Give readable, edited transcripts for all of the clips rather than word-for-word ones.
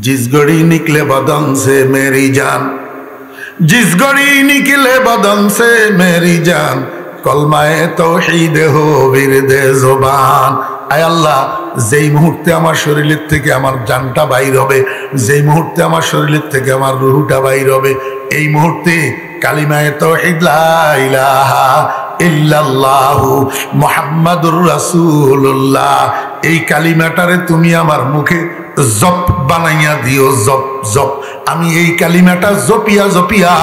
जिस घड़ी निकले बदन से मेरी जान, जिस घड़ी निकले बदन से मेरी जान, कलमाए तौहीद हो विरदे जुबान। आय अल्लाह, যেই মুহূর্তে আমার শরীরের থেকে আমার জানটা বাইর হবে, যেই মুহূর্তে আমার শরীরের থেকে আমার রুহটা বাইর হবে, এই মুহূর্তে কালিমায়ে তাওহীদ লা ইলাহা ইল্লাল্লাহু মুহাম্মাদুর রাসূলুল্লাহ, এই কালিমাটারে তুমি আমার মুখে জপ বানাইয়া দিও, জপ জপ। আমি এই কালিমাটা জপিয়া জপিয়া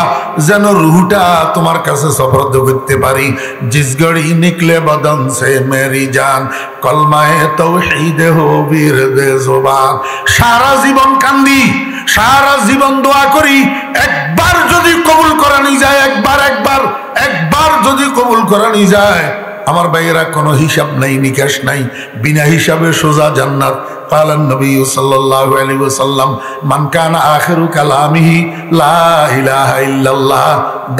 যেন রুহটা তোমার কাছে সফরদ করতে পারি। জিস গড়ি নিকলে বদন সে মেরি জান, কলমায়ে তাওহীদ হো বিরদে জুবান। সারা জীবন কান্দি, সারা জীবন দোয়া করি, একবার যদি কবুল করানি যায়, একবার যদি কবুল করানি যায়, আমার ভাইয়েরা কোনো হিসাব নাই, নিকাশ নাই, বিনা হিসাবে সোজা জান্নাত। قال النبي صلى الله عليه وسلم من كان آخر كلامه لا إله إلا الله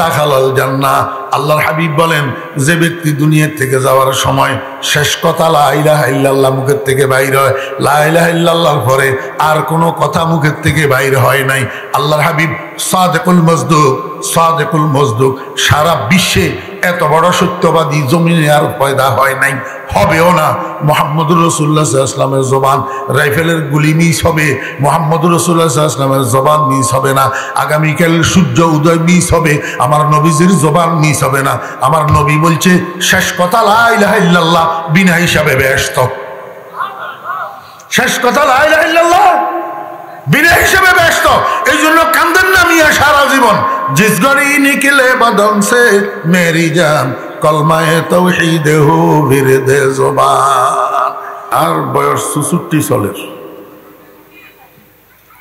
دخل الجنة। আল্লাহর হাবিব বলেন, যে ব্যক্তি দুনিয়া থেকে যাওয়ার সময় শেষ কথা লা ইলাহা ইল্লাল্লাহ মুখের থেকে বাইর হয়, লা ইলাহা ইল্লাল্লাহর পরে আর কোনো কথা মুখের থেকে বাইর হয় নাই, আল্লাহর হাবিব সাদিকুল মসদুক, সাদিকুল মসদুক, সারা বিশ্বে এত বড় সত্যবাদী জমিনে আর পয়দা হয় নাই, হবেও না। মুহাম্মদুর রাসূলুল্লাহ সাল্লাল্লাহু আলাইহি ওয়াসাল্লামের জবান, রাইফেলের গুলি মিস হবে, মুহাম্মদুর রাসূলুল্লাহ সাল্লাল্লাহু আলাইহি ওয়াসাল্লামের জবান মিস হবে না। আগামীকাল সূর্য উদয় মিস হবে, আমার নবীজির জবান মিস হবে না। আমার নবী বলছে শেষ কথা লা ইলাহা ইল্লাল্লাহ, বিনা হিসাবে বেহেশত। শেষ কথা লা ইলাহা ইল্লাল্লাহ, বিনা হিসাবে বেহেশত। এই জন্য কান্দেন না মিয়া সারা জীবন। জিস গড়ি নিকলে বদন সে মেরি জান, কলমায়ে তাওহীদ হো বিরদে জুবান। আর বয়স 64 চলের,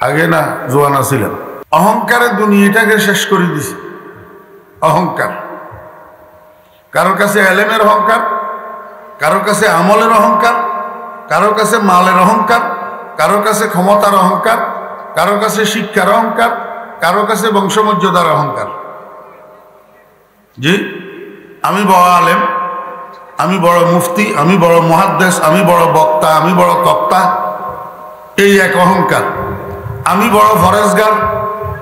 আগে না জোয়ান ছিলাম। অহংকারে দুনিয়াটাকে শেষ করে দিছে। অহংকার, কারোর কাছে এলেমের অহংকার, কারোর কাছে আমলের অহংকার, কারোর কাছে মালের অহংকার, কারোর কাছে ক্ষমতার অহংকার, কারোর কাছে শিক্ষার অহংকার, কারোর কাছে বংশমর্যাদার অহংকার। জি, আমি বড় আলেম, আমি বড় মুফতি, আমি বড় মুহাদ্দিস, আমি বড় বক্তা, আমি বড় তক্তা, এই এক অহংকার। আমি বড় ফরেজগার,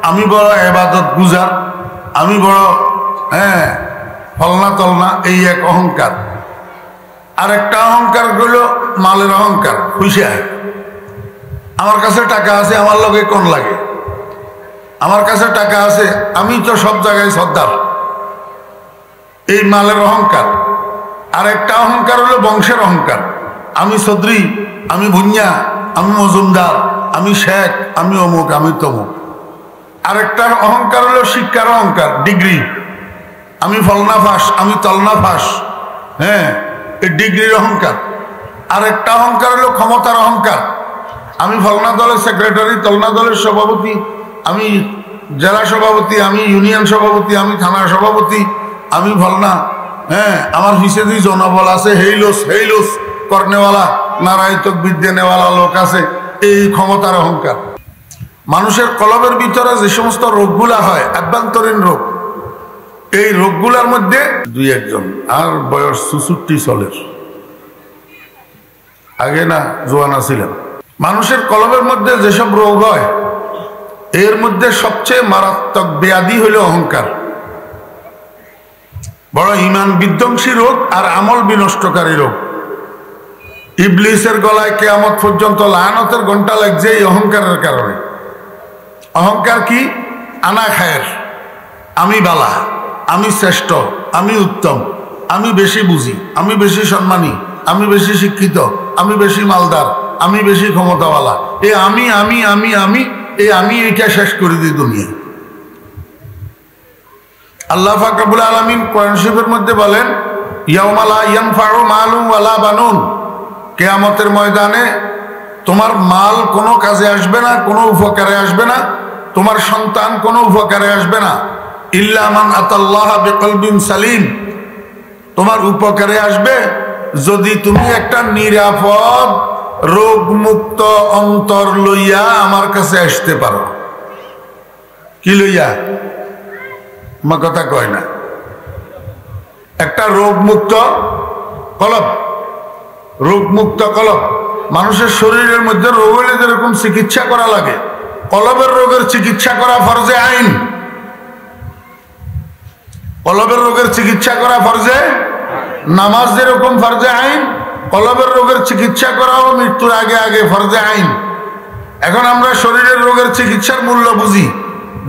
আমি বড় ইবাদত গুজার, আমি বড় ফলনা তলনা, এই এক অহংকার। আর একটা অহংকার হলো মালের অহংকার, খুশিয়া। আমার কাছে টাকা আছে, আমার লগে কোন লাগে, আমার কাছে টাকা আছে, আমি তো সব জায়গায় সর্দার, এই মালের অহংকার। আর একটা অহংকার হলো বংশের অহংকার, আমি চৌধুরী, আমি ভুঁইয়া, আমি মজুমদার, আমি শেখ, আমি অমুক, আমি তমুক। আরেকটা অহংকার হলো শিক্ষার অহংকার, ডিগ্রি, আমি ফলনা ফাঁস, আমি তলনা ফাঁস, এই ডিগ্রির অহংকার। আরেকটা অহংকার হলো ক্ষমতার অহংকার, আমি ফলনা দলের সেক্রেটারি, তলনা দলের সভাপতি, আমি জেলা সভাপতি, আমি ইউনিয়ন সভাপতি, আমি থানা সভাপতি, আমি ফলনা, আমার হিসেবে জনবল আছে, হেইলোস হেইলোস করনেওয়ালা, নারায় তকবীর দেনেওয়ালা লোক আছে, এই ক্ষমতার অহংকার। মানুষের কলবের ভিতরে যে সমস্ত রোগগুলা হয়, আভ্যন্তরীণ রোগ, এই রোগগুলার মধ্যে দুই একজন। আর বয়স 64 চলের, আগে না জোয়ান ছিলাম। মানুষের কলবের মধ্যে যেসব রোগ হয়, এর মধ্যে সবচেয়ে মারাত্মক ব্যাধি হইল অহংকার। বড় ঈমান বিধ্বংসী রোগ আর আমল বিনষ্টকারী রোগ। ইবলিসের গলায় কিয়ামত পর্যন্ত লায়ানতের ঘন্টা লাগছে এই অহংকারের কারণে। অহংকার কি? আনা খায়ের, আমি বালা, আমি শ্রেষ্ঠ, আমি উত্তম, আমি বেশি বুঝি, আমি বেশি সম্মানী, আমি বেশি শিক্ষিত, আমি বেশি মালদার, আমি বেশি ক্ষমতাওয়ালা। এই আমি আমি আমি আমি এই আমি এইটা শেষ করে দিই দুনিয়া। আল্লাহ পাক রব্বুল আলামিন কোরআন শরীফের মধ্যে বলেন, ইয়াউমা লা ইয়ানফাউ মালুন ওয়ালা বানুন, কিয়ামতের ময়দানে তোমার মাল কোনো কাজে আসবে না, কোনো উপকারে আসবে না, তোমার সন্তান কোনো উপকারে আসবে না, ইল্লা মান আতাল্লাহ বিকলবিন সালিম, তোমার উপকারে আসবে যদি তুমি একটা নিরাপদ রোগমুক্ত অন্তর লইয়া আমার কাছে আসতে পারো। কি লইয়া? আমার কথা কয় না। একটা রোগমুক্ত কলব, রোগমুক্ত কলব। মানুষের শরীরের মধ্যে রোগ হলে যেরকম চিকিৎসা করা লাগে, কলবের রোগের চিকিৎসা করা ফরজে আইন। কলবের রোগের চিকিৎসা করা ফরজে, নামাজ যেরকম ফরজে আইন, কলবের রোগের চিকিৎসা করাও মৃত্যুর আগে আগে ফরজে আইন। এখন আমরা শরীরের রোগের চিকিৎসার মূল্য বুঝি,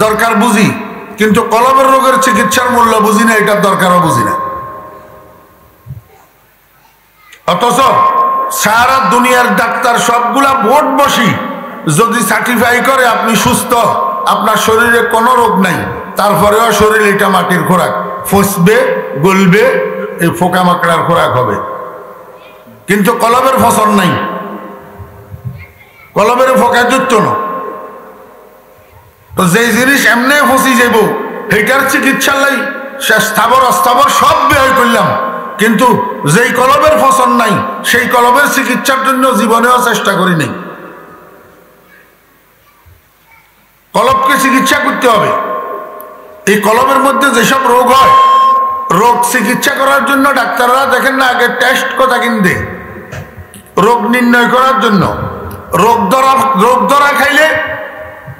দরকার বুঝি, কিন্তু কলবের রোগের চিকিৎসার মূল্য বুঝি না, এটার দরকারও বুঝি না। অথচ সারা দুনিয়ার ডাক্তার সবগুলা ভোট বসি যদি সার্টিফাই করে আপনি সুস্থ, আপনার শরীরে কোনো রোগ নাই, তারপরেও শরীর এটা মাটির খোরাক, ফসবে গলবে, এই পোকামাকড়ার খোরাক হবে। কিন্তু কলবের ফসল নাই, কলবের ফোকা যুক্ত না। তো যেই জিনিস এমনি ফসি যাব সেইটার চিকিৎসার লাই স্থাবর অস্থাবর সব ব্যয় করলাম, কিন্তু যেই কলবের ফসল নাই সেই কলবের চিকিৎসার জন্য জীবনেও চেষ্টা করি নাই। কলবকে চিকিৎসা করতে হবে। এই কলবের মধ্যে যেসব রোগ হয়, রোগ চিকিৎসা করার জন্য ডাক্তাররা দেখেন না আগে টেস্ট কথা কিনতে, রোগ নির্ণয় করার জন্য। রোগ ধরা খাইলে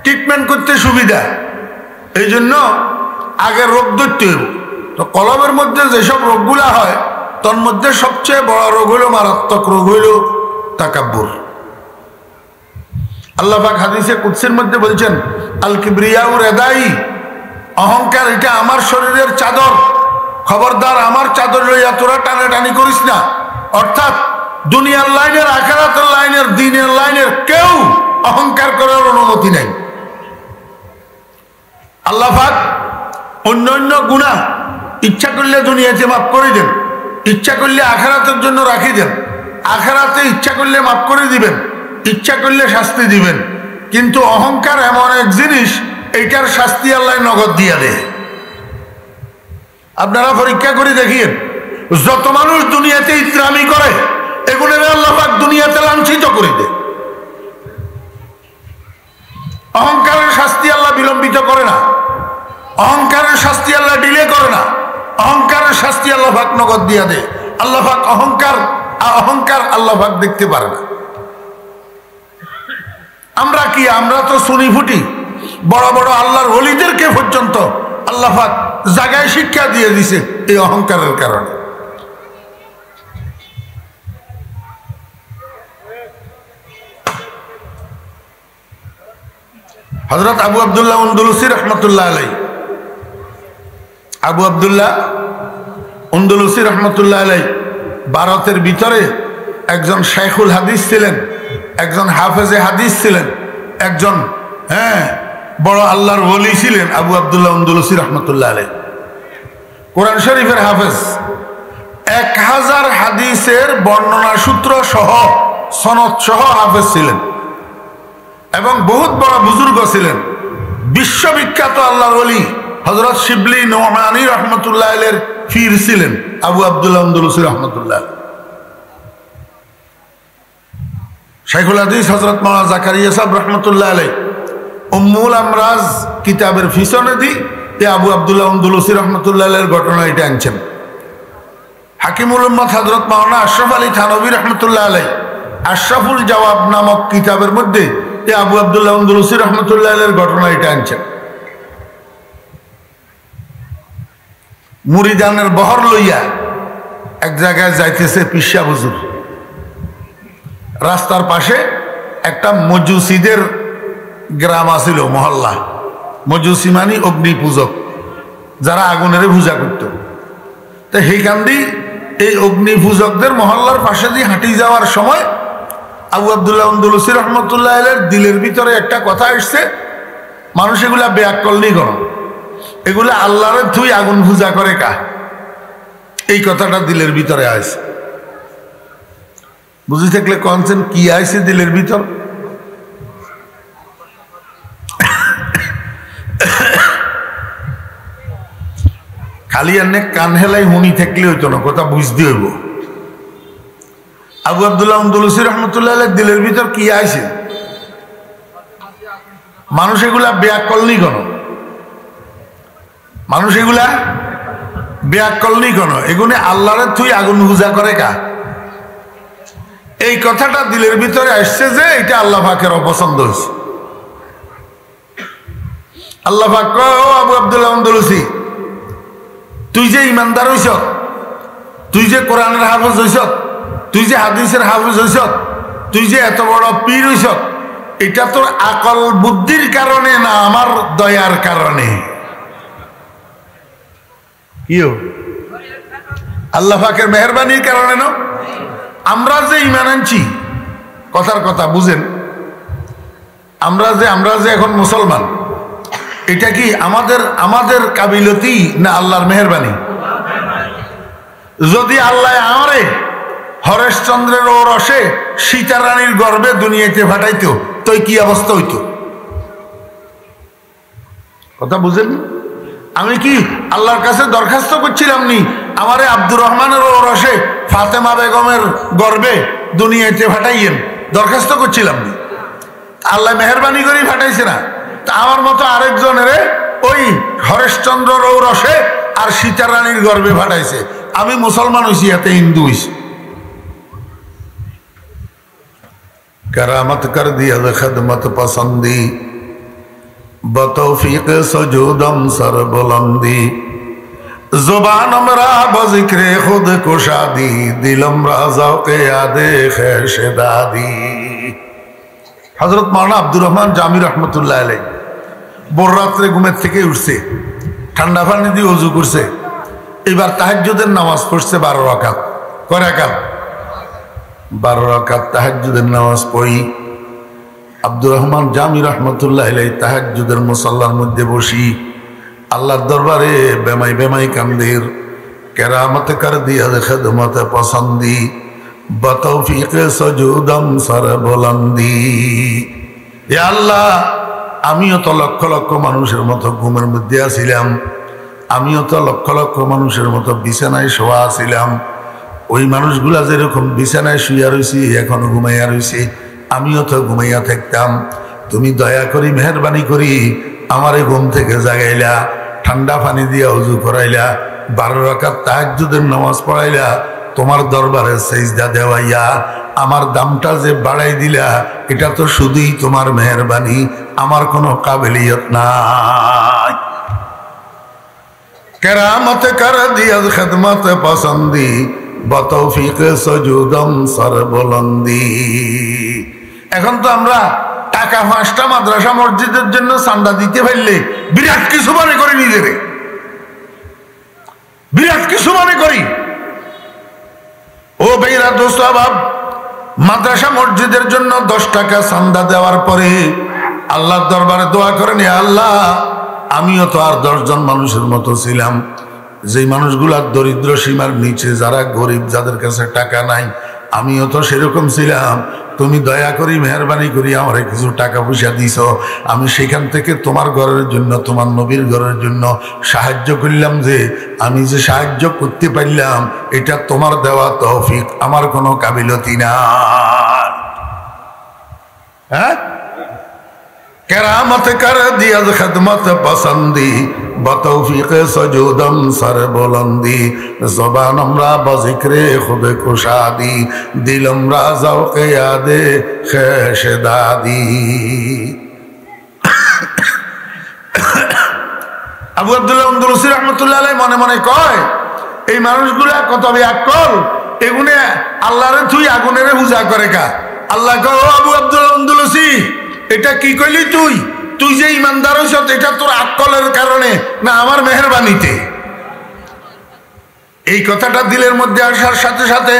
ট্রিটমেন্ট করতে সুবিধা, এই জন্য আগে রোগ ধরতে হবে। তো কলবের মধ্যে যেসব রোগগুলা হয় তার মধ্যে সবচেয়ে বড় রোগ হইল, মারাত্মক রোগ হইল তাকাব্বুর। আল্লাহ পাক হাদিসে কুদসির মধ্যে বলছেন, আল কিবরিয়াউ রিদাই, অহংকার এটা আমার শরীরের চাদর, খবরদার আমার চাদর লইয়া তোরা টানাটানি করিস না। অর্থাৎ দুনিয়ার লাইনের, আখিরাতের লাইনের, দ্বীনের লাইনের কেউ অহংকার করার অনুমতি নেই। আল্লাহ পাক অন্য অন্য গুনাহ ইচ্ছা করলে দুনিয়াতে মাফ করে দেন, ইচ্ছা করলে আখিরাতের জন্য রাখি দেন, আখিরাতে ইচ্ছা করলে মাফ করে দিবেন, ইচ্ছা করলে শাস্তি দিবেন। কিন্তু অহংকার এমন এক জিনিস, এইটার শাস্তি আল্লাহ নগদ দিয়া দেয়। আপনারা পরীক্ষা করে দেখিয়েন, যত মানুষ দুনিয়াতে ইসলামি করে এগুলোর আল্লাহ পাক দুনিয়াতে লাঞ্ছিত করে দেয়। অহংকারের শাস্তি আল্লাহ বিলম্বিত করে না, অহংকারের শাস্তি আল্লাহ ডিলে করে না, অহংকারের শাস্তি আল্লাহ পাক নগদ দিয়া দেয়। আল্লাহ পাক অহংকার আল্লাহ পাক দেখতে পারে না। আমরা কি, আমরা তো শুনি ফুটি, বড় বড় আল্লাহর ওলিদেরকে পর্যন্ত আল্লাহ পাক জায়গায় শিক্ষা দিয়ে দিছে এই অহংকারের কারণে। হযরত আবু আব্দুল্লাহ আন্দলুসি রহমতুল্লাহ আলাই, আবু আব্দুল্লাহ আন্দলুসি রহমতুল্লাহ আলাই ভারতের ভিতরে একজন শাইখুল হাদিস ছিলেন, একজন হাফেজে হাদিস ছিলেন, একজন বড় আল্লাহর ওলি ছিলেন আবু আব্দুল্লাহ আন্দলুসি রহমতুল্লাহ আলাই। কোরআন শরীফের হাফেজ, 1000 হাদিসের বর্ণনা সূত্র সহ, সনদ সহ হাফেজ ছিলেন এবং বহুত বড় বুজুর্গ ছিলেন। বিশ্ববিখ্যাত আল্লাহর ওলি হযরত শিবলি নোমানী রহমতুল্লাহ আলাইহির পীর ছিলেন আবু আব্দুল্লাহ আন্দলুসি রহমতুল্লাহ। শাইখুল হাদিস হযরত মাওলানা জাকারিয়া সাহেব রহমতুল্লাহ আলাইহি উম্মুল আমরাজ কিতাবের পিছনে দি আবু আব্দুল্লাহ আন্দলুসি রহমতুল্লাহ আলাইহির ঘটনা এটা আনছেন। হাকিমুল উম্মত হযরত মাওলানা আশরাফ আলী থানভী রহমতুল্লাহ আলাইহি আশরাফুল জওয়াব নামক কিতাবের মধ্যে আবু আব্দুল্লাহ আন্দলুসি রহমতুল্লাহ আলাইহির ঘটনা এটা আনছেন। মুরিদানের বহর লইয়া এক জায়গায় যাইতেছে পিসা হুজুর। রাস্তার পাশে একটা মজুসিদের গ্রাম আছিল, মহল্লা। মজুসি মানে অগ্নি পূজক, যারা আগুনের পূজা করত। তো সেইখান দিয়ে এই অগ্নি পূজকদের মহল্লার পাশে দিয়ে হাঁটি যাওয়ার সময় আবু আব্দুল্লাহ আন্দলুসি রহমতুল্লাহ আলাইহির দিলের ভিতরে একটা কথা আসছে, মানুষ এগুলা ব্যাকল নি করো, এগুলা আল্লাহরে থুই আগুন পূজা করে কা, এই কথাটা দিলের ভিতরে আসছে। বুঝি থাকলে কনসেন কি আইছে দিলের ভিতর? খালি এনে কান হেলাই হুনি থাকলে হইতো না, কথা বুঝতে হইব। আবু আব্দুল্লাহ আন্দলুসি রহমতুল্লাহ আলাইহির দিলের ভিতর কি আইছে? মানুষ এগুলা ব্যাকল নি কেন? মানুষ এগুলা ব্যাকল নি কেন? এগুলো আল্লাহরে থুই আগুন পূজা করে কা? এই কথাটা দিলের ভিতরে আসছে যে এটা আল্লাহ পাকের অপছন্দ হয়েছে। আল্লাহ পাক কয়, ও আবু আব্দুল্লাহ আন্দলুসি, তুই যে ইমানদার হইছ, তুই যে কোরআনের হাফেজ হইছ, তুই যে হাদিসের হাফেজ হইছ, তুই যে এত বড় পীর হইছ, এটা তোর আকল বুদ্ধির কারণে না আমার দয়ার কারণে? কিও আল্লাহ পাকের মেহেরবানির কারণে না? আমরা যে ঈমান আনছি, কথার কথা বুঝেন, আমরা যে এখন মুসলমান, এটা কি আমাদের কাবিলতি না আল্লাহর মেহেরবানি? যদি আল্লাহ আমারে হরেশচন্দ্রের ও রসে সীতা রানীর গর্ভে দুনিয়াতে পাঠাইতো, তো কি অবস্থা হইতো? কথা বুঝেন? আমি কি আল্লাহর কাছে দরখাস্ত করছিলাম নি আমারে আব্দুর রহমানের ও রসে ফাতেমা বেগমের গর্ভে দুনিয়াতে পাঠাইয়েন? দরখাস্ত করছিলাম নি? আল্লাহ মেহেরবানি করে পাঠাইছে না? তা আমার মতো আরেকজনের ওই হরেশচন্দ্র রসে আর সীতা রানীর গর্ভে পাঠাইছে। আমি মুসলমান হইছি, এতে হিন্দু হইছি। करामत कर दिया खदमत पसंदी, बतौफीक सजूदम सर बुलंदी, जुबान हमरा बजिक्रे खुद कुशादी, दिलम राज़ौक़े यादे खैशदादी। हजरत मौलाना আব্দুর রহমান জামি রহমতুল্লাহ আলাইহি ভোর রাত্রে ঘুমের থেকে উঠছে, ঠান্ডা পানি দিয়ে ওযু করছে, এবার তাহাজ্জুদের নামাজ পড়ছে 12 রাকাত। কয় রাকাত? 12 রাকাত তাহাজ্জুদের নামাজ পড়ি। আব্দুর রহমান জামি রহমতুল্লাহ আলাইহি তাহাজ্জুদের মুসাল্লার মধ্যে বসি আল্লাহর দরবারে বেমাই বেমাই কান্দের। কেরামত কর দিয়া খিদমত পসন্দি, বতৌফিক সজুদম সর বুলন্দি। ইয়া আল্লাহ, আমিও তো লক্ষ লক্ষ মানুষের মতো ঘুমের মধ্যে আছিলাম, আমিও তো লক্ষ লক্ষ মানুষের মতো বিছানায় শোয়া আছিলাম। ওই মানুষগুলা যেরকম বিছানায় শুইয়া রয়েছি, এখনো ঘুমাইয়া রয়েছে, আমিও তো ঘুমাইয়া থাকতাম। তুমি দয়া করি মেহরবানি করি আমারে ঘুম থেকে জাগাইলা, ঠান্ডা পানি দিয়া ওযু করাইলা, 12 রাকাত তাহাজ্জুদের নামাজ পড়াইলা, তোমার দরবারে সিজদা দেওয়াইয়া আমার দামটা যে বাড়াই দিলা, এটা তো শুধুই তোমার মেহরবানি, আমার কোনো কাবিলিয়ত নাই। কেরামত কর দিয়া খিদমত পসন্দি, বতৌফিক সজুদম সর বুলন্দি। এখন তো আমরা টাকা 5টা মাদ্রাসা মসজিদের জন্য চাঁদা দিতে পারলে বিরাট কিছু মনে করি, নিজেরে বিরাট কিছু মনে করি। ও ভাইরা, দোস্ত আবাব, মাদ্রাসা মসজিদের জন্য 10 টাকা চাঁদা দেওয়ার পরে আল্লাহর দরবারে দোয়া করেন, আল্লাহ আমিও তো আর 10 জন মানুষের মতো ছিলাম, যে মানুষগুলা দরিদ্র সীমার নিচে, যারা গরিব, যাদের কাছে টাকা নাই, আমিও তো সেরকম ছিলাম। তুমি দয়া করি মেহরবানি করি আমারে কিছু টাকা পয়সা দিছ, আমি সেখান থেকে তোমার ঘরের জন্য, তোমার নবীর ঘরের জন্য সাহায্য করলাম। যে আমি যে সাহায্য করতে পারলাম, এটা তোমার দেওয়া তৌফিক, আমার কোনো কাবিলতি না। হ্যাঁ, কেরামত কর দিয়া খিদমত পসন্দি, বতৌফিক সজুদম সর বুলন্দি, জবান আমরা বজিক্রে খুদ কুশাদি, দিল আমরা যৌকে ইয়াদে খেশদাদি। আবু আব্দুল্লাহ আন্দলুসি রহমতুল্লাহ আলাইহি মনে মনে কয়, এই মানুষগুলা কত বিয়াক্কল, এগুনে আল্লাহরে তুই আগুনেরে পূজা করে কা? আল্লাহ কয়, ও আবু আব্দুল্লাহ আন্দলুসি, এটা কি কইলি তুই? তুই যে ইমানদার হইছ, এটা তোর আকলের কারণে না আমার মেহেরবানিতে? এই কথাটা দিলের মধ্যে আসার সাথে সাথে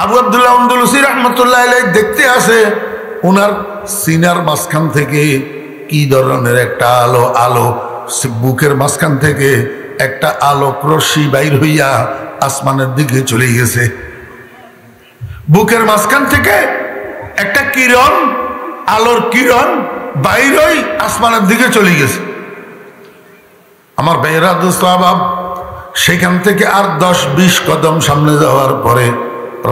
আবু আব্দুল্লাহ আন্দলুসি রহমতুল্লাহ আলাইহি দেখতে আসে, ওনার সিনার মাঝখান থেকে কি ধরনের একটা আলো বুকের মাঝখান থেকে একটা আলোক রশ্মি বাইর হইয়া আসমানের দিকে চলে গেছে। বুকের মাঝখান থেকে একটা কিরণ, আলোর কিরণ বাইর হই আসমানের দিকে চলে গেছে। আমার ভাইয়েরা, দোস্ত আহবাব, সেখান থেকে আর 10-20 কদম সামনে যাওয়ার পরে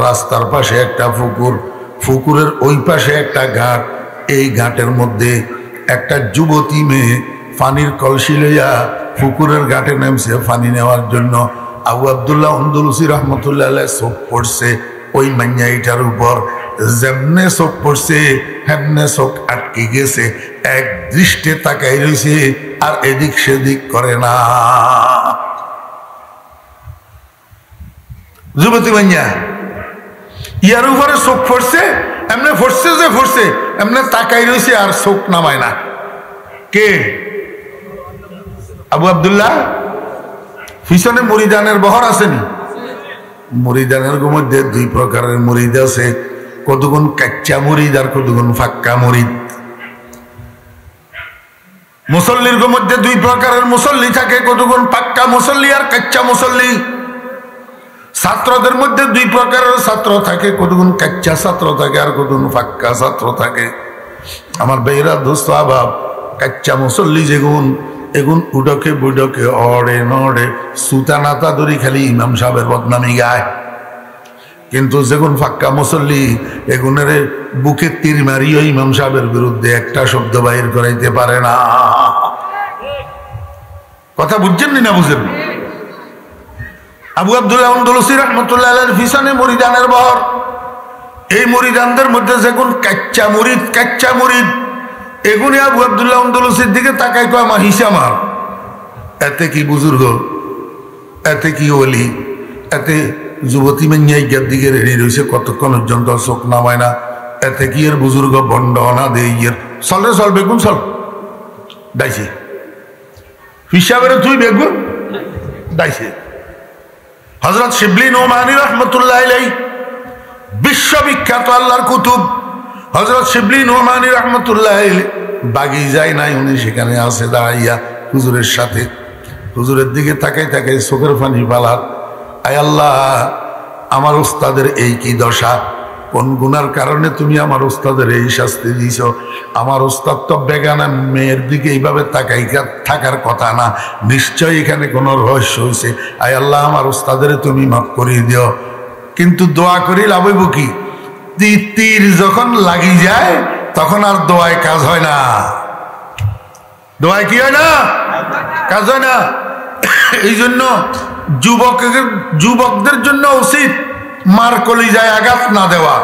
রাস্তার পাশে একটা পুকুর, পুকুরের ওই পাশে একটা ঘাট, এই ঘাটের মধ্যে একটা যুবতী মেয়ে পানির কলসি লইয়া পুকুরের ঘাটে নামছে পানি নেওয়ার জন্য। আবু আব্দুল্লাহ আন্দলুসি রহমতুল্লাহ আলাইহি চোখ পড়ছে ওই মাইয়াইটার উপর, যেমনে চোখ পড়ছে হেমনে চোখ আটকে গেছে। এক দৃষ্টে তাকাই রয়েছে, আর এদিক সেদিক করে না। যুবতী মাইয়া ইয়ার উপরে চোখ ফরছে, এমনি ফরছে যে ফরছে, এমনি তাকাই রয়েছে আর চোখ নামায় না। কে? আবু আব্দুল্লাহ। পিছনে মুরিদানের বহর আসেনি? মুরিদানের মধ্যে দুই প্রকারের মুরিদ আছে, কতগুণ কাচ্চা মুরিদ আর কতগুণ ফাক্কা মুরিদ। মুসল্লির মধ্যে দুই প্রকারের মুসল্লি থাকে, কতগুণ পাক্কা মুসল্লি আর কাচ্চা মুসল্লি। ছাত্রদের মধ্যে দুই প্রকারের ছাত্র থাকে, কতগুণ কাচ্চা ছাত্র থাকে আর কতগুণ পাক্কা ছাত্র থাকে। আমার বেইরা দোস্ত আবাব, কাচ্চা মুসল্লি যেগুন এগুন উডকে বুডকে অড়ে নড়ে সুতা নাতা ধরি খালি ইমাম সাহেবের বদনামি গায়। কিন্তু যেগুন ফাক্কা মুসল্লি এগুনের বুকে তীর মারিও ইমাম সাহেবের বিরুদ্ধে একটা শব্দ বাহির করাইতে পারে না। কথা বুঝছেন না বুঝেন? আবু আব্দুল্লাহ আন্দলুসি রহমতুল্লাহ আলাইহির পিছনে মুরিদানের বহর। এই মুরিদানদের মধ্যে যেগুন কাচ্চা মুরিদ এগুনি আবু আব্দুল্লাহ আন্দলুসির দিকে তাকাই কয় মা হিসামার, এতে কি বুজুর্গ, এতে কি ওলি, এতে যুবতী মেঞ্জাই গের দিকে রেডি রয়েছে, কতক্ষণ পর্যন্ত চোখ নামায় না। এতে কি এর বুজুর্গ বন্ডনা দে ইয়ের চলরে চল বেগুন চল দাইছে হিসাবের তুই বেগুন দাইছে। হযরত শিবলি নোমানী রহমতুল্লাহ আলাইহি বিশ্ববিখ্যাত আল্লাহর কুতুব হযরত শিবলি নোমানী রহমতুল্লাহ আলাইহি বাগি যায় নাই, উনি সেখানে আছে দাঁড়াইয়া হুজুরের সাথে। হুজুরের দিকে তাকাই তাকাই চোখের পানি পালার। আয় আল্লাহ, আমার উস্তাদের এই কি দশা, কোন গুনার কারণে তুমি আমার উস্তাদের এই শাস্তি দিছ? আমার উস্তাদ তো বেগানা মেয়ের দিকে এইভাবে তাকাই থাকার কথা না, নিশ্চয়ই এখানে কোনো রহস্য হয়েছে। আয় আল্লাহ, আমার উস্তাদের তুমি মাফ করিয়ে দিও। কিন্তু দোয়া করি লাভ হইব কি? তীর যখন লাগি যায় তখন আর দোয়ায় কাজ হয় না। দোয়ায় কি হয় না? কাজ হয় না। এই জন্য যুবকদের জন্য উচিত মার কলিজায় আঘাত না দেওয়া।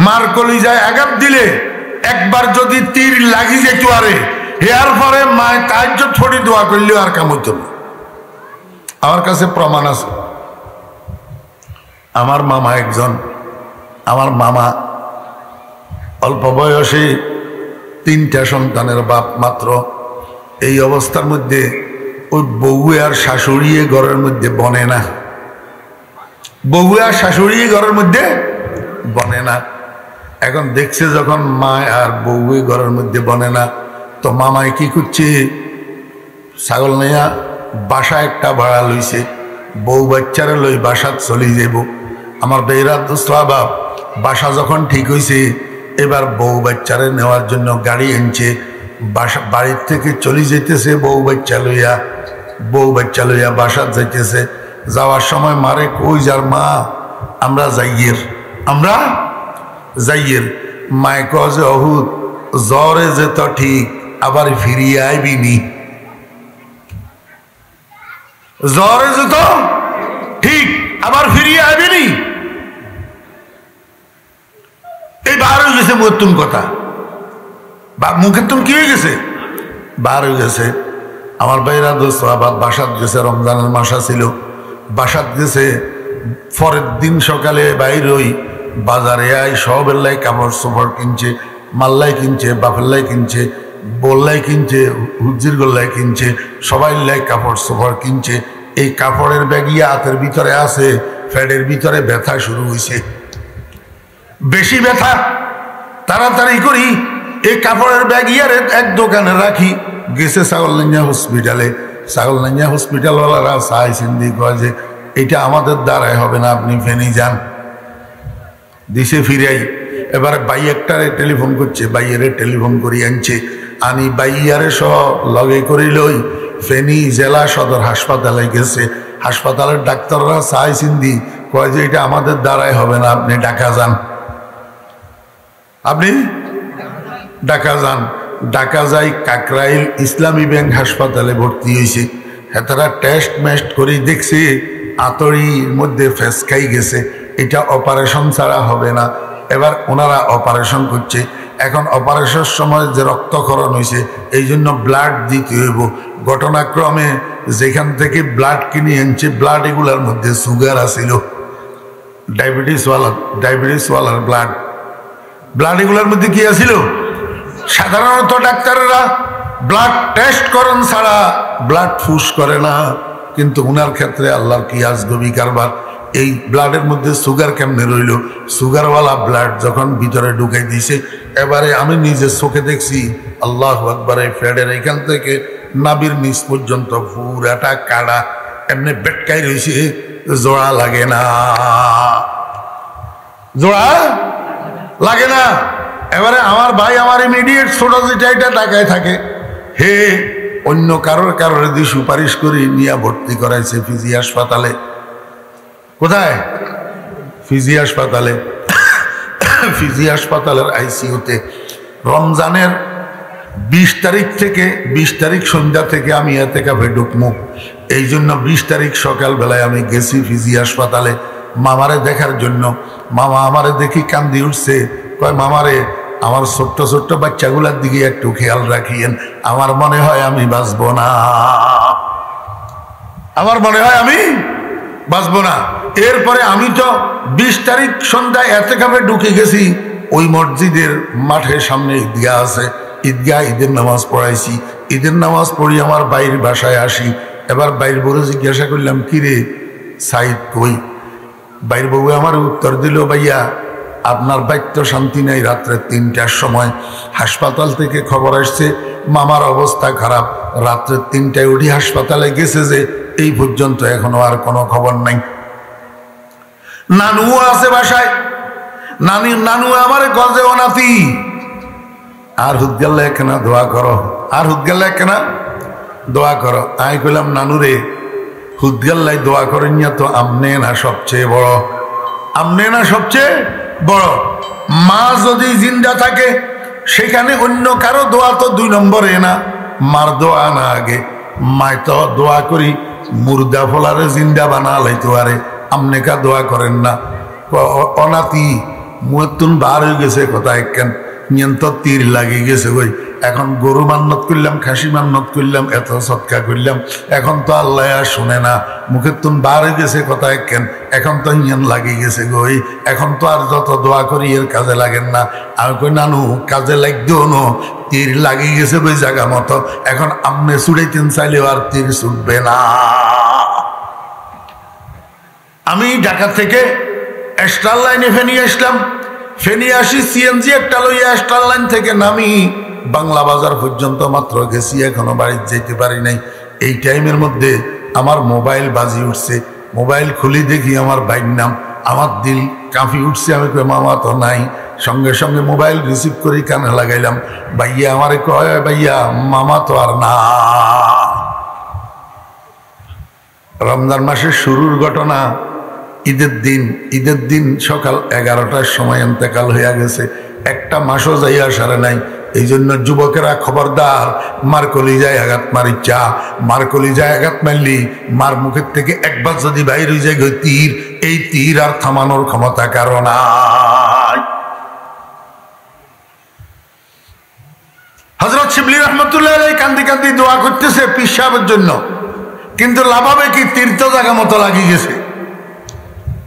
মার কলিজায় আঘাত দিলে একবার যদি তীর লাগি যেত আরে হেয়ার পরে মায় তাহাজ্জুদ পড়ি দোয়া করলেও আর কাম হইত না। আমার কাছে প্রমাণ আছে। আমার মামা একজন, আমার মামা অল্প বয়সে 3টা সন্তানের বাপ মাত্র। এই অবস্থার মধ্যে ওই বউ আর শাশুড়ি ঘরের মধ্যে বনে না, বউ আর শাশুড়ি ঘরের মধ্যে বনে না। এখন দেখছে যখন মা আর বউ ঘরের মধ্যে বনে না, তো মামায় কি করছে, ছাগল নেয়া বাসা একটা ভাড়া লইছে, বউ বাচ্চারে লই বাসাত চলে যাব। আমার বেইরাত দোস্তাবাব বাসা যখন ঠিক হয়েছে, এবার বউ বাচ্চারে নেওয়ার জন্য গাড়ি এনেছে। বাড়ির থেকে চলে যেতেছে বউ বাচ্চা লইয়া বাসাত যাইতেছে। যাওয়ার সময় মারে কই যার মা, আমরা যাইয়ের মায় কয়ে অহুত জ্বরে যেত ঠিক, আবার ফিরিয়ে আইবিনি। জ্বরে যেত ঠিক, আবার ফিরিয়ে আইবিনি। এই বার হয়ে গেছে মুখের কথা, মুখের তুম কি হয়ে গেছে, বার হয়ে গেছে। আমার ভাইরা দোস্ত আবার বাসাত গেছে, রমজানের মাসা ছিল, বাসাত গেছে। পরের দিন সকালে বাইর হই বাজারে আই, সবের লাই কাপড় চোপড় কিনছে, মাল্লাই কিনছে, বাপের কিনছে, বললাই কিনছে, হুজির গোল্লাই কিনছে, সবাই লাই কাপড় চোপড় কিনছে। এই কাপড়ের ব্যাগিয়া হাতের ভিতরে আছে, ফ্যাডের ভিতরে ব্যথা শুরু হয়েছে, বেশি ব্যথা। তাড়াতাড়ি করি এই কাপড়ের ব্যাগ ইয়ার এক দোকানে রাখি। গেছে ছাগলনাইয়া হসপিটালে। ছাগলনাইয়া হসপিটালওয়ালারা চাইছেন দিয়ে কয় যে এটা আমাদের দ্বারাই হবে না, আপনি ফেনি যান। দিশে ফিরাই এবার বাইয়ারটারে টেলিফোন করছে, বাইয়ারে টেলিফোন করি আনছে, আনি বাইয়ারে সহ লগে করি লই ফেনী জেলা সদর হাসপাতালে গেছে। হাসপাতালের ডাক্তাররা চাইছেন দি কয় যে এটা আমাদের দ্বারাই হবে না, আপনি ঢাকা যান, আপনি ঢাকা যান। ঢাকা যাই কাকরাইল ইসলামী ব্যাংক হাসপাতালে ভর্তি হয়েছে। হেতারা টেস্ট মেস্ট করে দেখছে আতরির মধ্যে ফেসকাই গেছে, এটা অপারেশন ছাড়া হবে না। এবার ওনারা অপারেশন করছে। এখন অপারেশনের সময় যে রক্তক্ষরণ হয়েছে এই জন্য ব্লাড দিতে হইব। ঘটনাক্রমে যেখান থেকে ব্লাড কিনে আনছে ব্লাড এগুলোর মধ্যে সুগার আছিল, ডায়াবেটিসওয়ালার ব্লাড এগুলোর মধ্যে কি আছিল। সাধারণত ডাক্তাররা ব্লাড টেস্ট করেন ছাড়া ব্লাড ফুস করে না, কিন্তু উনার ক্ষেত্রে আল্লাহর কি আজগবি কারবার। এই ব্লাডের মধ্যে সুগার কেমনে রইল, সুগারওয়ালা ব্লাড যখন ভিতরে ঢুকাই দিয়েছে, এবারে আমি নিজে চোখে দেখছি আল্লাহু আকবার, এই ফ্যাডের এখান থেকে নাবির নিচ পর্যন্ত পুরাটা কাড়া এমনি বেটকাই রয়েছে, জোড়া লাগে না, জোড়া লাগে না। এবারে আমার ভাই আমার ইমিডিয়েট ছোট যেটা এটা টাকায় থাকে, হে অন্য কারোর দিয়ে সুপারিশ করে নিয়ে ভর্তি করাইছে ফিজি হাসপাতালে। কোথায়? ফিজি হাসপাতালে। ফিজি হাসপাতালের আইসিইউতে রমজানের 20 তারিখ থেকে 20 তারিখ সন্ধ্যা থেকে আমি এতেকাফে ঢুকবো। এই জন্য 20 তারিখ সকালবেলায় আমি গেছি ফিজি হাসপাতালে মামারে দেখার জন্য। মামা আমারে দেখি কান্দি উঠছে, কয় মামারে আমার ছোট্ট ছোট্ট বাচ্চাগুলার দিকে একটু খেয়াল রাখিয়েন, আমার মনে হয় আমি বাঁচবো না, আমার মনে হয় আমি বাঁচবো না। এরপরে আমি তো 20 তারিখ সন্ধ্যায় এতেকাফে ঢুকে গেছি, ওই মসজিদের মাঠের সামনে ঈদগাহ আছে, ঈদগাহ ঈদের নামাজ পড়াইছি। ঈদের নামাজ পড়ি আমার বাইরের বাসায় আসি। এবার বাইরের বউ জিজ্ঞাসা করলাম, কিরে সাইদ কই? বাইর বউ আমার উত্তর দিল, ভাইয়া আপনার বাইত্য শান্তি নেই। রাত্রে 3টার সময় হাসপাতাল থেকে খবর আসছে মামার অবস্থা খারাপ। রাত্রে 3টায় উঠি হাসপাতালে গেছে যে এই পর্যন্ত এখনো আর কোনো খবর নাই। নানুও আছে বাসায়, নানু আমার গজে অনাতি, আর হুদগাল্লা একখানা দোয়া করো, আর হুদগাল্লা একখানা দোয়া করো। আমি কইলাম, নানু রে হুদগাল্লাই দোয়া করেন না তো আমনে না সবচেয়ে বড়, আমনে না সবচেয়ে বড়। মা যদি জিন্দা থাকে সেখানে অন্য কারো দোয়া তো 2 নম্বরে না, মার দোয়া না আগে। মায় তো দোয়া করি মুর্দা ফলারে জিন্দা বানা লাইতো, আরে আমনে কা দোয়া করেন না। অনাতি মুয়াত্তুন বার হয়ে গেছে, কোথায় কেন নিয়ন্ত তীর লাগিয়ে গেছে ওই। এখন গরু মান্নত করলাম, খাসি মান্নত করলাম, এত সৎকা করলাম, এখন তো আল্লাহ আর শুনে না। মুখের তুন বার হয়ে গেছে, কোথায় কেন এখন তো ইয়ন লাগিয়ে গেছে গই, এখন তো আর যত দোয়া করি এর কাজে লাগেন না। আমি কই নানু কাজে লাগতেও নো, তীর লাগিয়ে গেছে ওই জায়গা মতো, এখন আমনে ছুড়াইতেন চাইলেও আর তীর ছুটবে না। আমি ঢাকা থেকে স্টার লাইনে ফেনি আসলাম, ফেনি আসি সিএনজি একটা লইয়া স্টার লাইন থেকে নামি বাংলা বাজার পর্যন্ত মাত্র গেছি, এখনো বাড়ি যেতে পারি নাই। এই টাইমের মধ্যে আমার মোবাইল বাজি উঠছে, মোবাইল খুলি দেখি আমার ভাইয়ের নাম, আমার দিল কাঁপি উঠছে। আমি কই মামা তো নাই, সঙ্গে সঙ্গে মোবাইল রিসিভ করি কানে লাগাইলাম। ভাইয়া আমারে কয়, ভাইয়া মামা তো আর না। রমজান মাসের শুরুর ঘটনা, ঈদের দিন সকাল 11টার সময় ইন্তেকাল হইয়া গেছে, একটা মাসও যাইয়া সারে নাই। এই জন্য যুবকেরা খবরদার, মার কলিজায় আঘাত মারিচ্ছা, মার কলিজায় আঘাত মারলি মার মুখের থেকে একবার যদি বাইর হয়ে যায় তীর, এই তীর আর থামানোর ক্ষমতা কারো নাই। হযরত শিবলি রহমতুল্লাহ আলাইহি কান্দি কান্দি দোয়া করতেছে পীর সাহেবের জন্য, কিন্তু লাভাবে কি, তীর তো জায়গা মতো লাগিয়ে গেছে।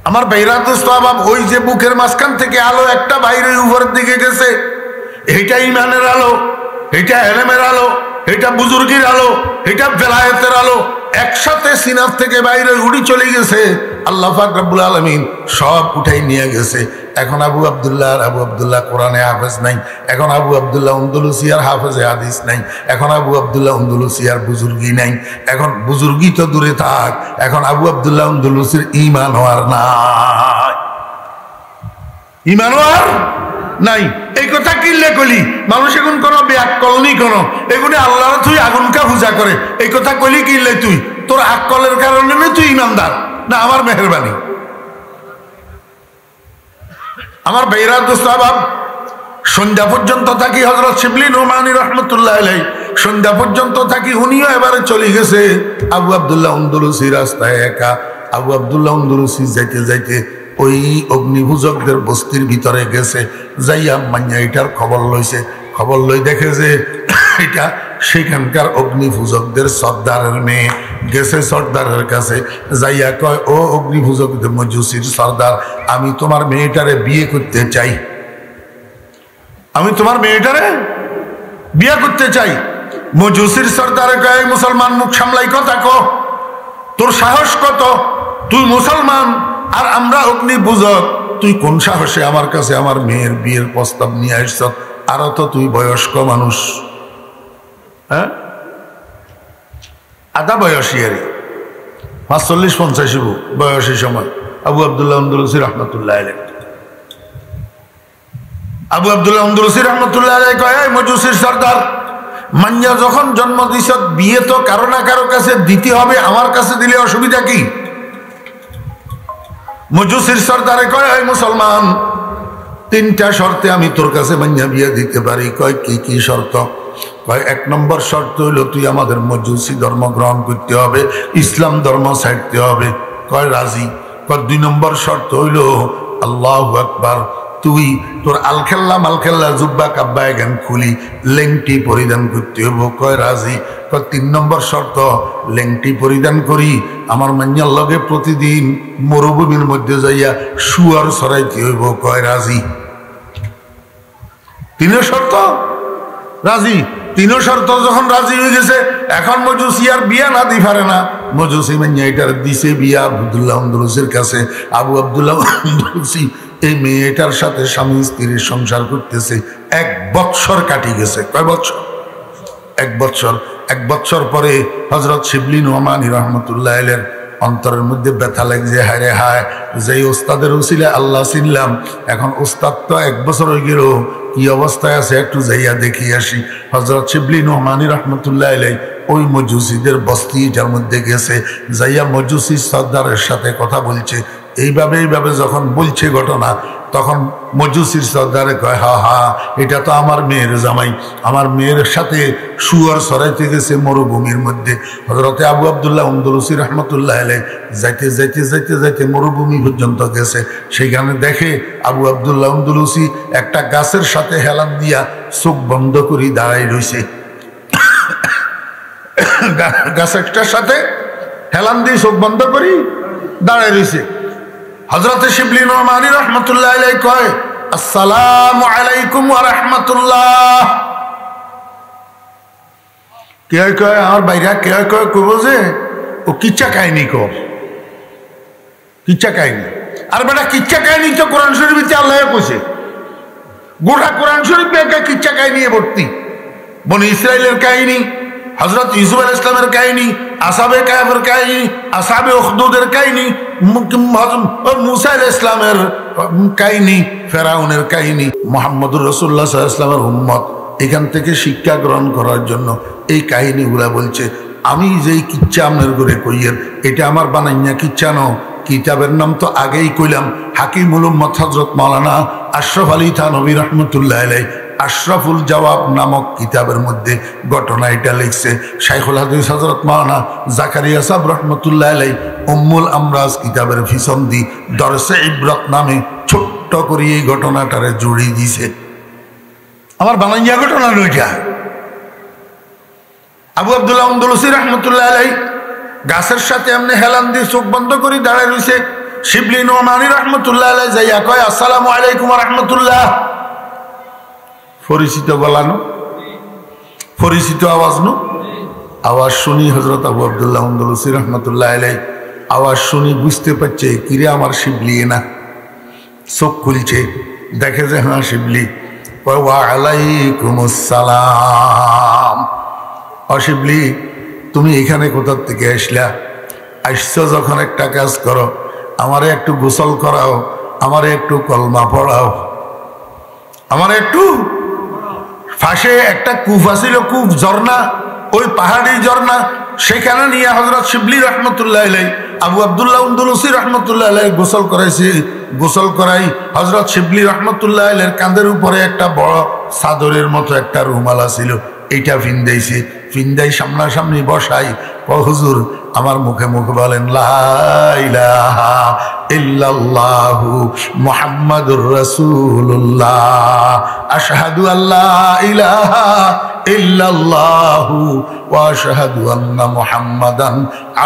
আমার ভাইরা দোস্ত বাব, ওই যে বুকের মাঝখান থেকে আলো একটা বাইরে উপরের দিকে গেছে, এইটা ইমানের আলো, এটা এলেমের আলো, এটা বুজুর্গির আলো, এটা বেলায়েতের আলো, একসাথে সিনার থেকে বাইরে উড়ি চলে গেছে। আল্লাহ পাক রব্বুল আলামিন সব উঠাই নিয়ে গেছে। এখন আবু আব্দুল্লাহ কোরআনে হাফেজ নাই, এখন আবু আব্দুল্লাহ আন্দলুসি আর হাফেজে হাদিস নাই, এখন আবু আব্দুল্লাহ আন্দলুসি আর বুজুর্গি নাই। এখন বুজুর্গি তো দূরে থাক, এখন আবু আব্দুল্লাহ আন্দলুসির ঈমান আর নাই, ঈমান আর নাই। এই কথা কিনলে কলি মানুষ এখন কোনো ব্যাকল নি, কোনো এগুলি আল্লাহর তুই আগুনকা পূজা করে, এই কথা কলি কিনলে তুই তোর আকলের কারণে না তুই ইমানদার না আমার মেহরবানি। আমার ভাইরা দোস্ত বাব, সন্ধ্যা পর্যন্ত থাকি হযরত শিবলি নোমানী রহমতুল্লাহ আলাইহি, সন্ধ্যা পর্যন্ত থাকি। উনিও এবারে চলে গেছে। আবু আব্দুল্লাহ আন্দলুসি রাস্তায় একা। আবু আব্দুল্লাহ আন্দলুসি যাইতে যাইতে ওই অগ্নিপূজকদের বস্তির ভিতরে গেছে, যাইয়া মাইয়া এটার খবর লইছে। খবর লই দেখে যে এটা সেখানকার অগ্নিপূজকদের সর্দারের মেয়ে। গেছে সর্দারের কাছে, যাইয়া কয়, ও অগ্নিপূজকদের মজুসির সর্দার, আমি তোমার মেয়েটারে বিয়ে করতে চাই, আমি তোমার মেয়েটারে বিয়ে করতে চাই। মজুসির সর্দারে কয়, মুসলমান মুখ সামলাই কথা কো, তোর সাহস কত? তুই মুসলমান আর আমরা অগ্নিপূজক, তুই কোন সাহসে আমার কাছে আমার মেয়ের বিয়ের প্রস্তাব নিয়ে আসছ? আরো তো তুই বয়স্ক মানুষ, হ্যাঁ, আধা বয়সী, আরে 45-50 বয়সী সময়। আবু আবদুল্লাহ আন্দলুসি রহমতুল্লাহ আলাইহি, আবু আবদুল্লাহ আন্দলুসি রহমতুল্লাহ আলাইহি কয়, মজুসির সর্দার, মাইয়া যখন জন্ম দিছ, বিয়ে তো কারো না কারো কাছে দিতে হবে, আমার কাছে দিলে অসুবিধা কি? মজুসির সর্দারে কয়, মুসলমান, 3টা শর্তে আমি তোর কাছে মাইয়া বিয়ে দিতে পারি। কয়, কি কি শর্ত? কয়, 1 নম্বর শর্ত হইল তুই আমাদের মজুসি ধর্ম গ্রহণ করতে হবে, ইসলাম ধর্ম ছাড়তে হবে। কয়, রাজি। কয়, 2 নম্বর শর্ত হইল আল্লাহু আকবার, তুই তোর আলখেল্লা মালখেল্লা জুব্বা কাব্বা জ্ঞান খুলি লেংটি পরিধান করতে হইব। কয়, রাজি। কয়, 3 নম্বর শর্ত, লেংটি পরিধান করি আমার মাইয়ার লগে প্রতিদিন মরুভূমির মধ্যে যাইয়া শুয়ার ছড়াইতে হইব। কয়, রাজি। 3 শর্ত রাজি। 3 শর্ত যখন রাজি হয়ে গেছে, এখন মজুসি আর বিয়া না দি পারে না। মজুসি মাইয়া এটার দিছে বিয়া আবদুল্লাহ আন্দলুসির কাছে। আবু আবদুল্লাহ আন্দলুসি এই মেয়েটার সাথে স্বামী স্ত্রীর সংসার করতেছে 1 বৎসর কাটি গেছে। কয় বৎসর? 1 বৎসর। 1 বৎসর পরে হযরত শিবলি নোমানী রহমতুল্লাহ আলাইহির অন্তরের মধ্যে ব্যথা লাগছে, হায় রে হায়, যেই ওস্তাদের উসিলে আল্লাহ চিনলাম, এখন ওস্তাদ তো 1 বছর হয়ে গেল, কি অবস্থায় আছে একটু যাইয়া দেখি আসি। হযরত শিবলি নোমানী রহমতুল্লাহ আলাইহি ওই মজুসিদের বস্তিটার মধ্যে গেছে, যাইয়া মজুসি সর্দারের সাথে কথা বলছে। এইভাবে যখন বলছে ঘটনা, তখন মজুসির সর্দারে কয়, হা হা, এটা তো আমার মেয়ের জামাই, আমার মেয়ের সাথে শুয়ার সরাইতে গেছে মরুভূমির মধ্যে। হযরতে আবু আবদুল্লাহ আন্দলুসি রহমতুল্লাহ আলাইহি যাইতে যাইতে যাইতে যাইতে মরুভূমি পর্যন্ত গেছে। সেখানে দেখে আবু আবদুল্লাহ আন্দলুসি একটা গাছের সাথে হেলান দিয়া চোখ বন্ধ করে দাঁড়াই রয়েছে। গাছেরটার সাথে হেলান দিয়ে চোখ বন্ধ করি দাঁড়াই রয়েছে। হযরতে শিবলি নোমানী রহমতুল্লাহ আলাইহি কয়, আসসালামু আলাইকুম ওয়া রাহমাতুল্লাহ। কে কয় আমার বাইরা, কে কয় কইব যে ও কিচ্ছা কাহিনী কর, কিচ্ছা কাহিনী। আর বেটা কিচ্ছা কাহিনী তো কোরআন শরীফে আল্লাহ কইছে, গোটা কোরআন শরীফে একটা কিচ্ছা কাহিনী ভর্তি। বনি ইসরাইলের কাহিনী, হযরত ইউসুফ আলাইহিস সালামের কাহিনী, আসহাবে কাহফের কাহিনী, আসহাবে উখদুদের কাহিনী, মুসা আলাইহিস সালামের কাহিনী, ফেরাউনের কাহিনী। মুহাম্মদুর রাসূলুল্লাহ সাল্লাল্লাহু আলাইহি ওয়াসাল্লামের উম্মত এখান থেকে শিক্ষা গ্রহণ করার জন্য এই কাহিনীগুলা বলছে। আমি যেই কিচ্ছা আপনার করে কইয়ের, এটা আমার বানাইয়া কিচ্ছা ন, কিতাবের নাম তো আগেই কইলাম, হাকিমুল উম্মত হযরত মাওলানা আশরাফ আলী থানভী রহমতুল্লাহ আলাইহি আশরাফুল জওয়াব নামক কিতাবের মধ্যে ঘটনা এটা লিখছে। শাইখুল হাদিস হযরত মাওলানা জাকারিয়া সাহেব রহমতুল্লাহ আলাইহি উম্মুল আমরাজ কিতাবের ভিষণ দি দরসে ইবরত নামে ছোট্ট করে এই ঘটনাটারে জড়িয়ে দিছে। আমার বানাইয়া ঘটনা নইটা। আবু আবদুল্লাহ আন্দলুসি রহমতুল্লাহ আলাইহি গাছের সাথে এমনি হেলান দিয়ে চোখ বন্ধ করে দাঁড়ায় রয়েছে। শিবলি নোমানী রহমতুল্লাহ আলাইহি যাইয়া কয়, আসসালামু আলাইকুম ওয়া রাহমাতুল্লাহ। পরিচিত বলানো, পরিচিত আওয়াজ নো, আওয়াজ শুনি হযরত আবু আবদুল্লাহ আন্দলুসি রহমতুল্লাহ আলাইহি আওয়াজ শুনি বুঝতে পারছে কিরে আমার শিবলি না। চোখ খুলছে, দেখে যে হ্যাঁ শিবলি। ওয়া আলাইকুমুস সালাম। শিবলি, তুমি এখানে কোথা থেকে আসলা? আসছো যখন একটা কাজ করো, আমারে একটু গোসল করাও, আমারে একটু কলমা পড়াও, আমারে একটু। পাশে একটা কূপ আছিল, কূপ ঝর্ণা, ওই পাহাড়ি ঝর্ণা, সেখানে নিয়ে হযরত শিবলি রহমতুল্লাহ আলাইহি আবু আবদুল্লাহ আন্দলুসি রহমতুল্লাহ আলাইহি গোসল করাইছে। গোসল করাই হযরত শিবলি রহমতুল্লাহ আলাইহির কাঁধের উপরে একটা বড় চাদরের মতো একটা রুমাল আছিল, এইটা ফিন্দাইছে, ফিন্দাই সামনাসামনি বসাই, হুজুর আমার মুখে মুখে বলেন লা ইলাহা ইল্লাল্লাহু মুহাম্মাদুর রাসূলুল্লাহ, আশহাদু আল্লা ইলাহা ইল্লাল্লাহু ওয়া আশহাদু আন্না মুহাম্মাদান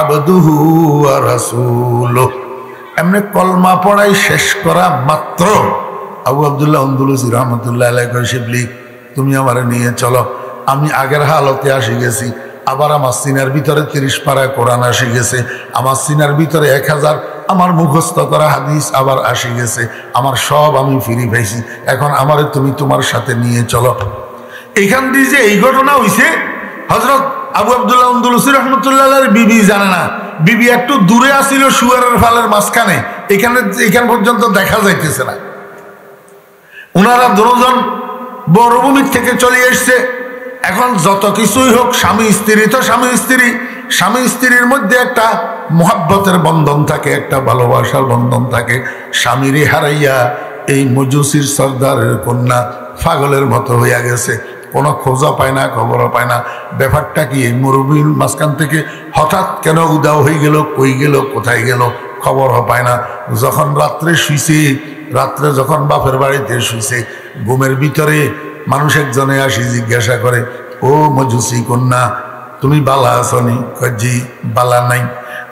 আবদুহু ওয়া রাসূলুহু। এমনি কলমা পড়াই শেষ করা মাত্র আবু আব্দুল্লাহ আন্দলুসি রহমতুল্লাহ আলাইহি কয়, শিবলি তুমি আমারে নিয়ে চলো, আমি আগের হালতে আসি গেছি, আবার আমার সিনার ভিতরে 30 পারা কোরআন আসি গেছে, আমার সিনার ভিতরে 1000 আমার মুখস্থ করা হাদিস আবার আসি গেছে, আমার সব আমি ফিরে পাইছি, এখন আমারে তুমি তোমার সাথে নিয়ে চলো। এইখান দিয়ে যে এই ঘটনা হইছে, হযরত আবু আব্দুল্লাহ আন্দলুসি রহমতুল্লাহ আলাইহির বিবি জানে না, বিবি একটু দূরে আসিল শুয়ারের ফালের মাঝখানে, এখান পর্যন্ত দেখা যাইতেছে না। ওনারা দুজন মরুভূমির থেকে চলে এসছে। এখন যত কিছুই হোক, স্বামী স্ত্রী তো স্বামী স্ত্রী, স্বামী স্ত্রীর মধ্যে একটা মোহাব্বতের বন্ধন থাকে, একটা ভালোবাসার বন্ধন থাকে। স্বামীরে হারাইয়া এই মজুসির সর্দারের কন্যা পাগলের মতো হইয়া গেছে, কোনো খোঁজও পায় না, খবরও পায় না। ব্যাপারটা কি, এই মরুভূমির মাঝখান থেকে হঠাৎ কেন উদাও হয়ে গেল, কই গেল, কোথায় গেল, খবরও পায় না। যখন রাত্রে শুইছে, রাত্রে যখন বাপের বাড়িতে শুইছে, ঘুমের ভিতরে মানুষ একজনে আসি জিজ্ঞাসা করে, ও মজুসি কন্যা তুমি বালা আসনি? কয় জি বালা নাই,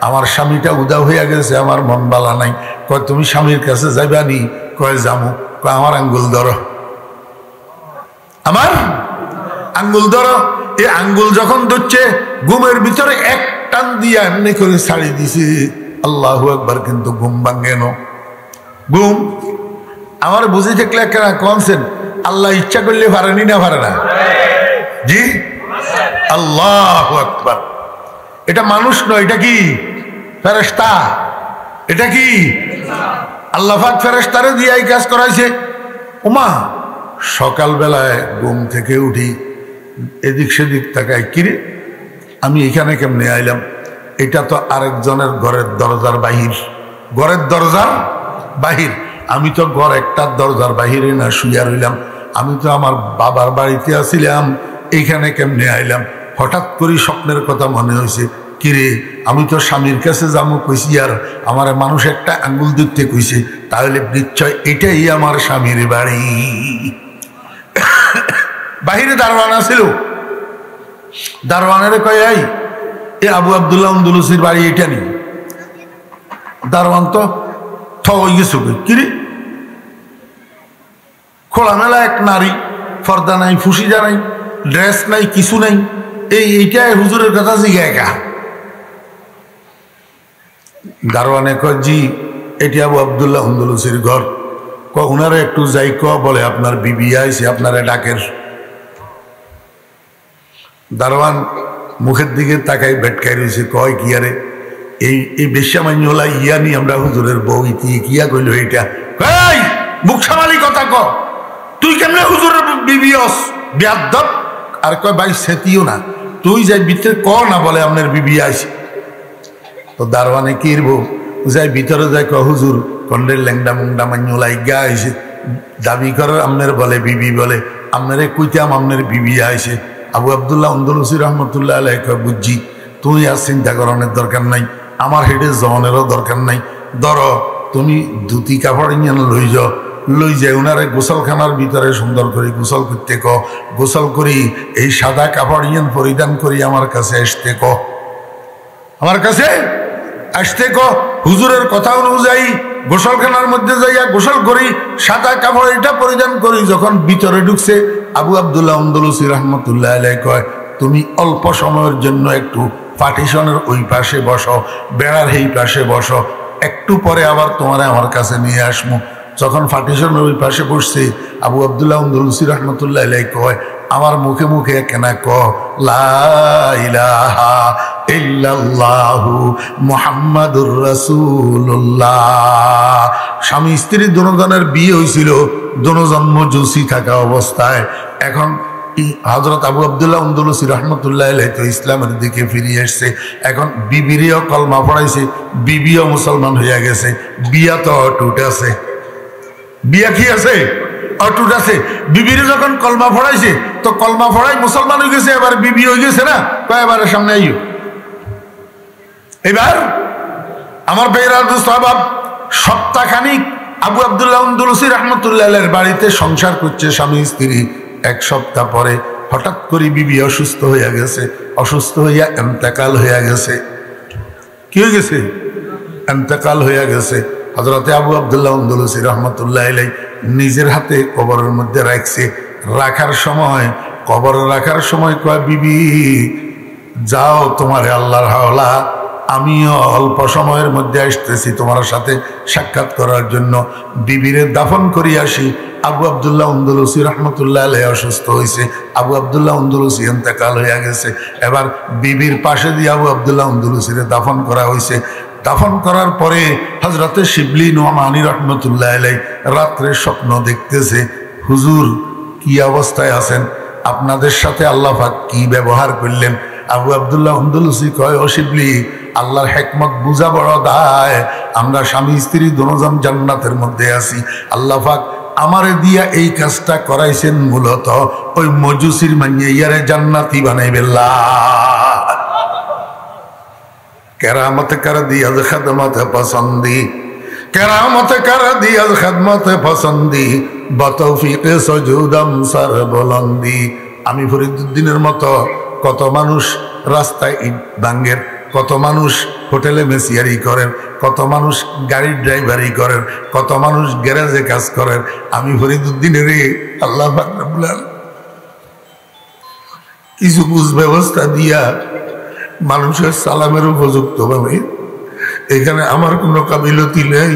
আমার স্বামীটা উদাও হইয়া গেছে, আমার মন বালা নাই। কয় তুমি স্বামীর কাছে যাইবানি? কয় যামু। কয় আমার আঙ্গুল ধরো, আমার আঙ্গুল ধরো। এই আঙ্গুল যখন ধরছে, ঘুমের ভিতরে এক টান দিয়া এমনি করে ছাড়ি দিছে, আল্লাহু আকবার, কিন্তু ঘুম ভাঙ্গেন। ঘুম আমার বুঝে থাকলে কেনা কনসেন, আল্লাহ ইচ্ছা করলে পারেনি না পারে না? জি আল্লাহু আকবার। এটা মানুষ নয়, এটা কি ফেরেশতা? এটা কি আল্লাহ পাক ফেরেশতারে দিয়ে এই কাজ করাইছে। ওমা সকালবেলায় ঘুম থেকে উঠি, এদিক সেদিক তাকাই, কিরে আমি এখানে কেমনে আইলাম? এটা তো আরেকজনের ঘরের দরজার বাহির, ঘরের দরজার বাহির। আমি তো ঘর একটা দরজার বাহিরে না শুইয়া রইলাম, আমি তো আমার বাবার বাড়িতে আসিলাম, এইখানে কেমনে আইলাম? হঠাৎ করে স্বপ্নের কথা মনে হয়েছে, কিরে আমি তো স্বামীর কাছে যাবো কইছি, আর আমার মানুষ একটা আঙ্গুল দিতে কইছে, তাহলে নিশ্চয় এটাই আমার স্বামীর বাড়ি। বাহিরে দারোয়ান ছিল, দারোয়ানের কয় এই এ আবু আব্দুল্লাহ আন্দলুসির বাড়ি এটা নি? দারোয়ান তো থই গেছে, কিরে খোলামেলা এক নারী, পর্দা নাই, ফুসিজা নাই, ড্রেস নাই, কিছু নাই, এইটাই হুজুরের কথা জিজ্ঞাসা একা। দারোয়ানে কয় জি এটি আবু আব্দুল্লাহ আন্দলুসির ঘর। ওনারা একটু যাই বলে আপনার বিবি আইছে, আপনারা ডাকের। দারোয়ান মুখের দিকে তাকাই বেটকাই রয়েছে, কয় কি আরে এই বেশ্যামান্যলা ইয়া নি আমরা হুজুরের বউ, ইতি কিয়া কইল এইটা? এই মুখ সামালি কথা ক, তুই কেমনে হুজুরের বিবি হস বেয়াদব? আর কয় ভাই সেতিও না, তুই যাই ভিতরে ক না বলে আপনার বিবি আইছে। তো দারোয়ানে কিরবো যাই ভিতরে যাই, ক হুজুর কন্ডের ল্যাংডা মুংডা মান্যলা ইগা আইছে, দাবি করার আপনার বলে বিবি, বলে আপনারে কইতাম আপনার বিবি আইছে। আবু আব্দুল্লাহ আন্দলুসি রহমতুল্লাহ আলাইহি কয় বুঝছি, তুই আর চিন্তা করানোর দরকার নাই, আমার হেডে জনেরও দরকার নাই। ধরো তুমি ধুতি কাপড় ইঞ্জান লই যায়, ওনারে গোসলখানার ভিতরে সুন্দর করে গোসল করতে ক, গোসল করি এই সাদা কাপড় ইঞ্জান পরিধান করি আমার কাছে আসতে ক, আমার কাছে আসতে ক। হুজুরের কথা অনুযায়ী গোসলখানার মধ্যে যাইয়া গোসল করি, সাদা কাপড় এটা পরিধান করি। যখন ভিতরে ঢুকছে, আবু আব্দুল্লাহ আন্দলুসি রহমতুল্লাহ আলাইহি কয় তুমি অল্প সময়ের জন্য একটু পার্টিশনের ওই পাশে বসো, বেড়ার এই পাশে বসো, একটু পরে আবার তোমারে আমার কাছে নিয়ে আসবো। যখন পার্টিশনের ওই পাশে বসছে, আবু আব্দুল্লাহ আন্দলুসি রহমতুল্লাহ আলাইহি কয় আমার মুখে মুখে কেনা ক লা ইলাহা ইল্লাল্লাহু মুহাম্মাদুর রাসূলুল্লাহ। স্বামী স্ত্রী দুজনের বিয়ে হয়েছিল, দুজন মজুসি থাকা অবস্থায়। এখন হযরত আবু আব্দুল্লাহ আন্দলুসি রহমতুল্লাহ আলাইহি তো ইসলামের দিকে ফিরে আসছে। এখন বিবিরিও কলমা পড়াইছে, বিবিও মুসলমান হইয়া গেছে, বিয়া তো টুট আছে, বিয়া কি আছে অটুট আছে। বিবির যখন কলমা ফড়াইছে তো কলমা ফড়াই মুসলমান হয়ে গেছে, এবার বিবি হয়ে গেছে না, এবারে সামনে আইও। এবার আমার ভাইরা সাহাবাব সপ্তাহখানিক আবু আব্দুল্লাহ আন্দলুসি রহমতুল্লাহ বাড়িতে সংসার করছে স্বামী স্ত্রী। এক সপ্তাহ পরে হঠাৎ করে বিবি অসুস্থ হইয়া গেছে, অসুস্থ হইয়া এন্তেকাল হইয়া গেছে। কি হয়ে গেছে? এন্তেকাল হইয়া গেছে। হযরতে আবু আব্দুল্লাহ আন্দলুসি রহমতুল্লাহ আলাইহি নিজের হাতে কবরের মধ্যে রাখছে। রাখার সময়, কবরে রাখার সময় কয়, বিবি যাও, তোমার আল্লাহর হাওলা, আমিও অল্প সময়ের মধ্যে আসতেছি তোমার সাথে সাক্ষাৎ করার জন্য, বিবিরে দাফন করি আসি। আবু আব্দুল্লাহ আন্দলুসি রহমতুল্লাহ আলাইহি অসুস্থ হয়েছে, আবু আব্দুল্লাহ আন্দলুসি ইন্তেকাল হইয়া গেছে। এবার বিবির পাশে দিয়ে আবু আব্দুল্লাহ আন্দলুসিরে দাফন করা হয়েছে। দাফন করার পরে হযরতে শিবলি নোমানী রহমতুল্লাহ আলাইহি রাত্রে স্বপ্ন দেখতেছে, হুজুর কি অবস্থায় আছেন, আপনাদের সাথে আল্লাহ পাক কি ব্যবহার করলেন? আবু আব্দুল্লাহ আন্দলুসি কয়, ও শিবলি, আল্লাহর হিকমত বুঝা বড় দায়, আমরা স্বামী স্ত্রী দুজন জান্নাতের মধ্যে আছি। আল্লাহ পাক আমারে দিয়া এই কাজটা করাইছেন মূলত ওই মজুসির মাইয়া ইয়ারে জান্নাতি বানাইবেল্লা। কেরামত কর দিয়াজ খেদমত পসন্দি, কেরামত কর দিয়াজ খেদমত পসন্দি, বতৌফিকে সজুদম সর বুলন্দি। আমি ফরিদুদ্দিনের মতো কত মানুষ রাস্তায় ইট ভাঙ্গের, কত মানুষ হোটেলে মেসিয়ারি করেন, কত মানুষ গাড়ির ড্রাইভারি করেন, কত মানুষ গ্যারেজে কাজ করেন। আমি ফরিদুদ্দিনের আল্লাহ পাক রব্বুল আলামিন কিছু বুঝ ব্যবস্থা দিয়া মানুষের সালামের উপযুক্ত ভাবে, এখানে আমার কোনো কাবিলতি নেই,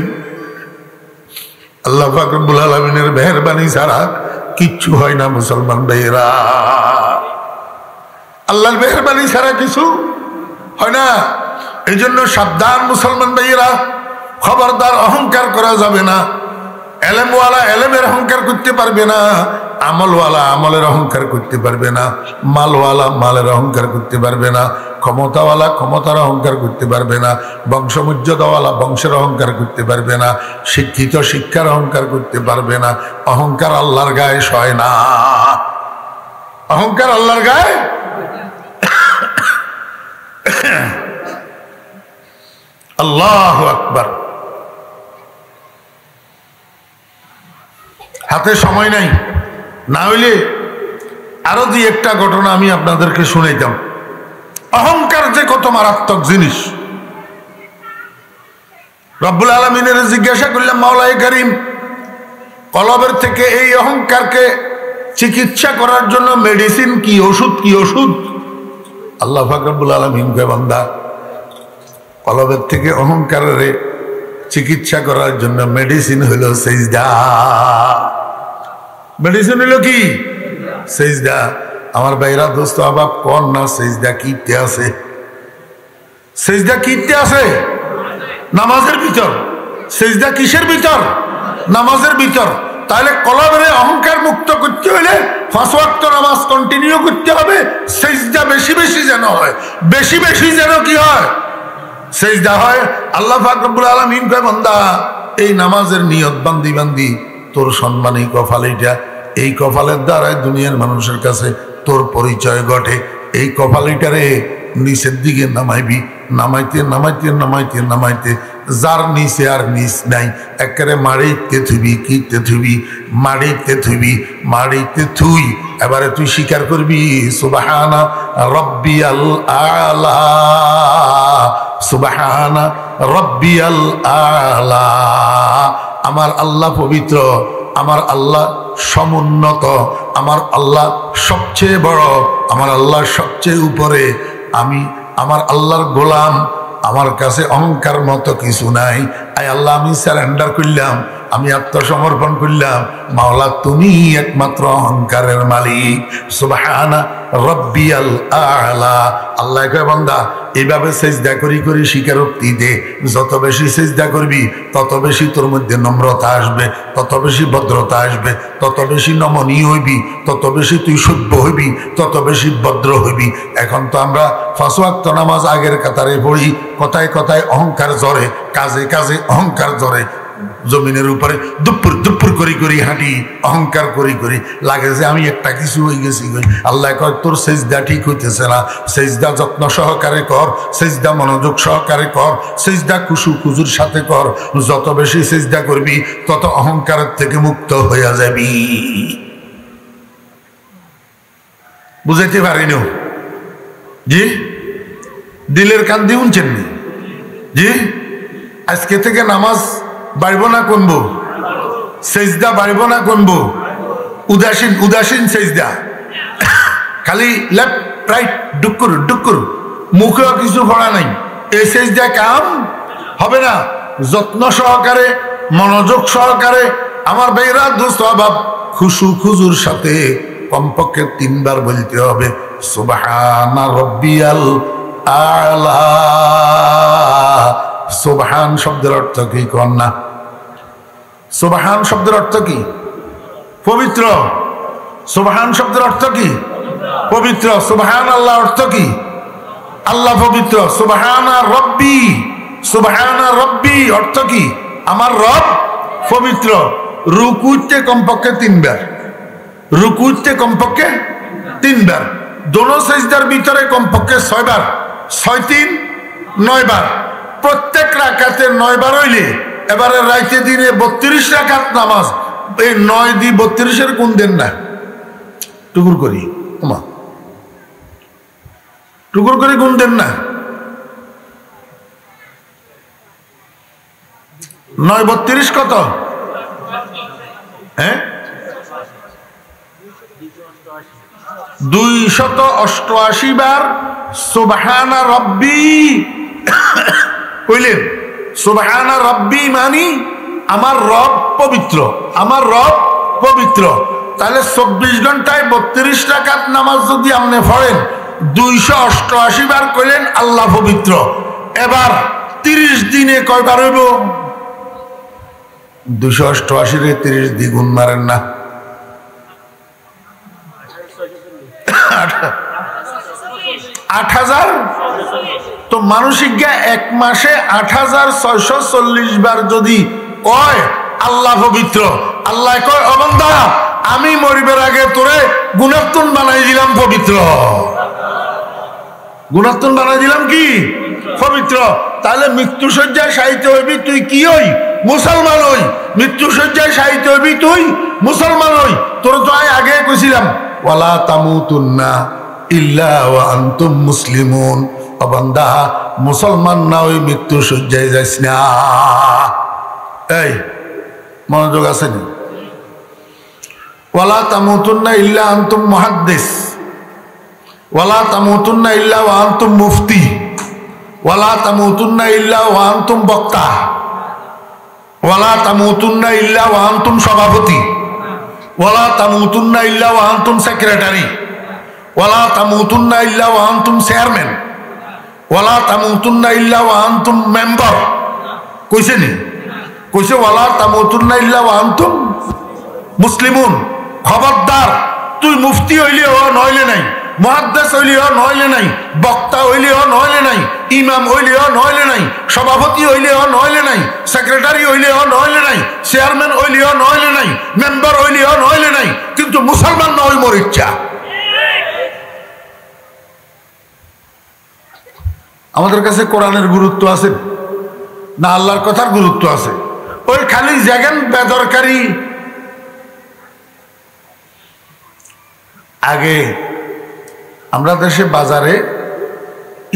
আল্লাহ পাক রব্বুল আলামিনের মেহেরবানি ছাড়া কিচ্ছু হয় না মুসলমান ভাইয়েরা। আল্লাহর মেহেরবানি ছাড়া কিছু হয় না। এই জন্য সাবধান মুসলমান ভাইয়েরা, খবরদার অহংকার করা যাবে না। এলেমওয়ালা এলেমের অহংকার করতে পারবে না, আমলওয়ালা আমলের অহংকার করতে পারবে না, মালওয়ালা মালের অহংকার করতে পারবে না, ক্ষমতাওয়ালা ক্ষমতার অহংকার করতে পারবে না, বংশমর্যাদাওয়ালা বংশের অহংকার করতে পারবে না, শিক্ষিত শিক্ষার অহংকার করতে পারবে না। অহংকার আল্লাহর গায়ে সয় না, অহংকার আল্লাহর গায়ে। আল্লাহু আকবার। হাতে সময় নাই, না হইলে আরো দুই একটা ঘটনা আমি আপনাদেরকে শুনাইতাম। অহংকার যে কত মারাত্মক জিনিস। রব্বুল আলামিনের জিজ্ঞাসা করলাম, মাওলায়ে কারীম, কলবের থেকে এই অহংকারকে চিকিৎসা করার জন্য মেডিসিন কি, ওষুধ কি? ওষুধ আল্লাহ পাক রব্বুল আলামিন কয়, বান্দা, কলবের থেকে অহংকারের চিকিৎসা করার জন্য মেডিসিন হইল সেজদা। মেডিসিন হইল কি? সেজদা। আমার ভাইরা দোস্ত আবাব কোন না, সেজদা কিতে আছে? সেজদা কিতে আছে? নামাজের ভিতর। সেজদা কিসের ভিতর? নামাজের ভিতর। তাহলে কলবের অহংকার মুক্ত করতে হইলে 5 ওয়াক্ত নামাজ কন্টিনিউ করতে হবে। সেজদা বেশি বেশি যেন হয়, বেশি বেশি যেন কি হয়? সেজদা হয়। আল্লাহ পাক রব্বুল আলামিন কয়, বান্দা, এই নামাজের নিয়ত বান্দি বান্দি তোর সম্মান এই কপাল, এইটা এই কপালের দ্বারাই দুনিয়ার মানুষের কাছে তোর পরিচয় ঘটে। এই কপালিটারে নিচের দিকে নামাইবি, নামাইতে নামাইতে নামাইতে নামাইতে যার নিচে আর নিচ নাই, একেবারে মাড়িতে থুবি, কিতে থুবি, মাড়িতে থুবি, মাড়িতে থুই। এবারে তুই স্বীকার করবি, সুবহানা রব্বিয়াল আলা, সুবহানা রব্বিয়াল আলা। আমার আল্লাহ পবিত্র, আমার আল্লাহ সমুন্নত, আমার আল্লাহ সবচেয়ে বড়, আমার আল্লাহ সবচেয়ে উপরে। আমি আমার আল্লাহর গোলাম, আমার কাছে অহংকার মতো কিছু নাই। আয় আল্লাহ, আমি সারেন্ডার করলাম, আমি আত্মসমর্পণ করলাম। মাওলা, তুমি একমাত্র অহংকারের মালিক। সুবহানা রব্বিয়াল আলা। আল্লাহ কয়, বান্দা, এইভাবে সেজদা করি করি স্বীকারোক্তি দে। যত বেশি সেজদা করবি তত বেশি তোর মধ্যে নম্রতা আসবে, তত বেশি ভদ্রতা আসবে, তত বেশি নমনীয় হইবি, তত বেশি তুই সভ্য হইবি, তত বেশি ভদ্র হইবি। এখন তো আমরা 5 ওয়াক্ত নামাজ আগের কাতারে পড়ি, কথায় কথায় অহংকার জ্বরে, কাজে কাজে অহংকার জ্বরে। জমিনের উপরে দুপুর দুপুর করি করি হাঁটি, অহংকার করি করি, লাগে যে আমি একটা কিছু হয়ে গেছি। আল্লাহ কয় তোর সেজদা ঠিক হইতেছে না, সেজদা যত্ন সহকারে কর, সেজদা মনোযোগ সহকারে কর, সেজদা খুশু খুজুর সাথে কর। যত বেশি সেজদা করবি তত অহংকারের থেকে মুক্ত হইয়া যাবি। বুঝাইতে পারিনি? জি, দিলের কান দিয়ে শুনছেন নি? জি, আজকে থেকে নামাজ বাড়ব না কমবো? সেজদা বাড়ব না কমবো? উদাসীন উদাসীন সেজদা, খালি লেফট রাইট ডুকুর ডুকুর, মুখেও কিছু পড়া নাই, এই সেজদা কাম হবে না। যত্ন সহকারে মনোযোগ সহকারে আমার ভাইরা দোস্ত অভাব খুশু খুজুর সাথে কমপক্ষে 3 বার বলতে হবে সুবহানা রাব্বিয়াল আলা। সুবহান শব্দের অর্থ কি কোন না? সুবহান শব্দের অর্থ কি? পবিত্র। সুবহান শব্দের অর্থ কি? পবিত্র। সুবহান আল্লাহ অর্থ কি? আল্লাহ পবিত্র। সুবহানা রব্বি, সুবহানা রব্বি অর্থ কি? আমার রব পবিত্র। রুকুতে কমপক্ষে 3 বার, রুকুতে কমপক্ষে 3 বার, দোনো সেজদার ভিতরে কমপক্ষে 6 বার, 6 3 9 বার, প্রত্যেক রাকাতে 9 বার হইলে এবারে রাইতে দিনে 32 রাকাত নামাজ। এই 9 দি 32-এর কোন দেন না? টুকুর করি ওমা, টুকুর করে গুণ দেন না? 9 32 কত? হ্যাঁ, 288 বার সুবহানা রব্বি কইলেন। সুবহানা রব্বি মানি আমার রব পবিত্র, আমার রব পবিত্র। তাহলে 24 ঘন্টায় 32 রাকাত নামাজ যদি আপনি পড়েন, 288 বার কইলেন আল্লাহ পবিত্র। এবার 30 দিনে কয়বার হইব? 288 30 দ্বিগুণ মারেন না, 8000। তো মানসিক জ্ঞা 1 মাসে 8640 বার যদি কয় আল্লাহ পবিত্র, আল্লাহ কয় ও বান্দা আমি মরিবার আগে তোরে গুণাত্মন বানাই দিলাম পবিত্র। গুণাত্মন বানাই দিলাম কি? পবিত্র। তাহলে মৃত্যুসজ্জায় শায়িত হইবি তুই কি হই? মুসলমান হই। মৃত্যুসজ্জায় শায়িত হইবি তুই মুসলমান হই। তোর তো আগে কইছিলাম ওয়ালা তামুতুন্না ইল্লা ওয়া আনতুম মুসলিমুন। ও বান্দা মুসলমান না ওই মৃত্যুসজ্জায় যাইস না। এই মনোযোগ আছে নি? ওয়ালা তামুতুন্না ইল্লা আনতুম মুহাদ্দিস, ওয়ালা তামুতুন্না ইল্লা ওয়া আনতুম মুফতি, ওয়ালা তামুতুন্না ইল্লা ওয়া আনতুম বক্তা, ওয়ালা তামুতুন্না ইল্লা ওয়া আনতুম সভাপতি, ওয়ালা তামুতুন্না ইল্লা ওয়া আনতুম সেক্রেটারি, ওয়ালা তামুতুন্না ইল্লা ওয়া আনতুম চেয়ারম্যান, ওয়ালা তামুতুন্না ইল্লা ওয়া আনতুম মেম্বার। কইছে নি? কইছে ওয়ালা তামুতুন্না ইল্লা ওয়া আনতুম মুসলিমুন। খবরদার, তুই মুফতি হইলেও নইলে নাই, মুহাদ্দিস হইলেও নইলে নাই, বক্তা হইলেও নইলে নাই, ইমাম হইলেও নইলে নাই, সভাপতি হইলেও নইলে নাই, সেক্রেটারি হইলেও নইলে নাই, চেয়ারম্যান হইলেও নইলে নাই, মেম্বার হইলেও নইলে নাই, কিন্তু মুসলমান নয় মোর ইচ্ছা। আমাদের কাছে কোরআনের গুরুত্ব আছে না আল্লাহর কথার গুরুত্ব আছে? ওই খালি জাগান বেদরকারি। আগে আমরা দেশে বাজারে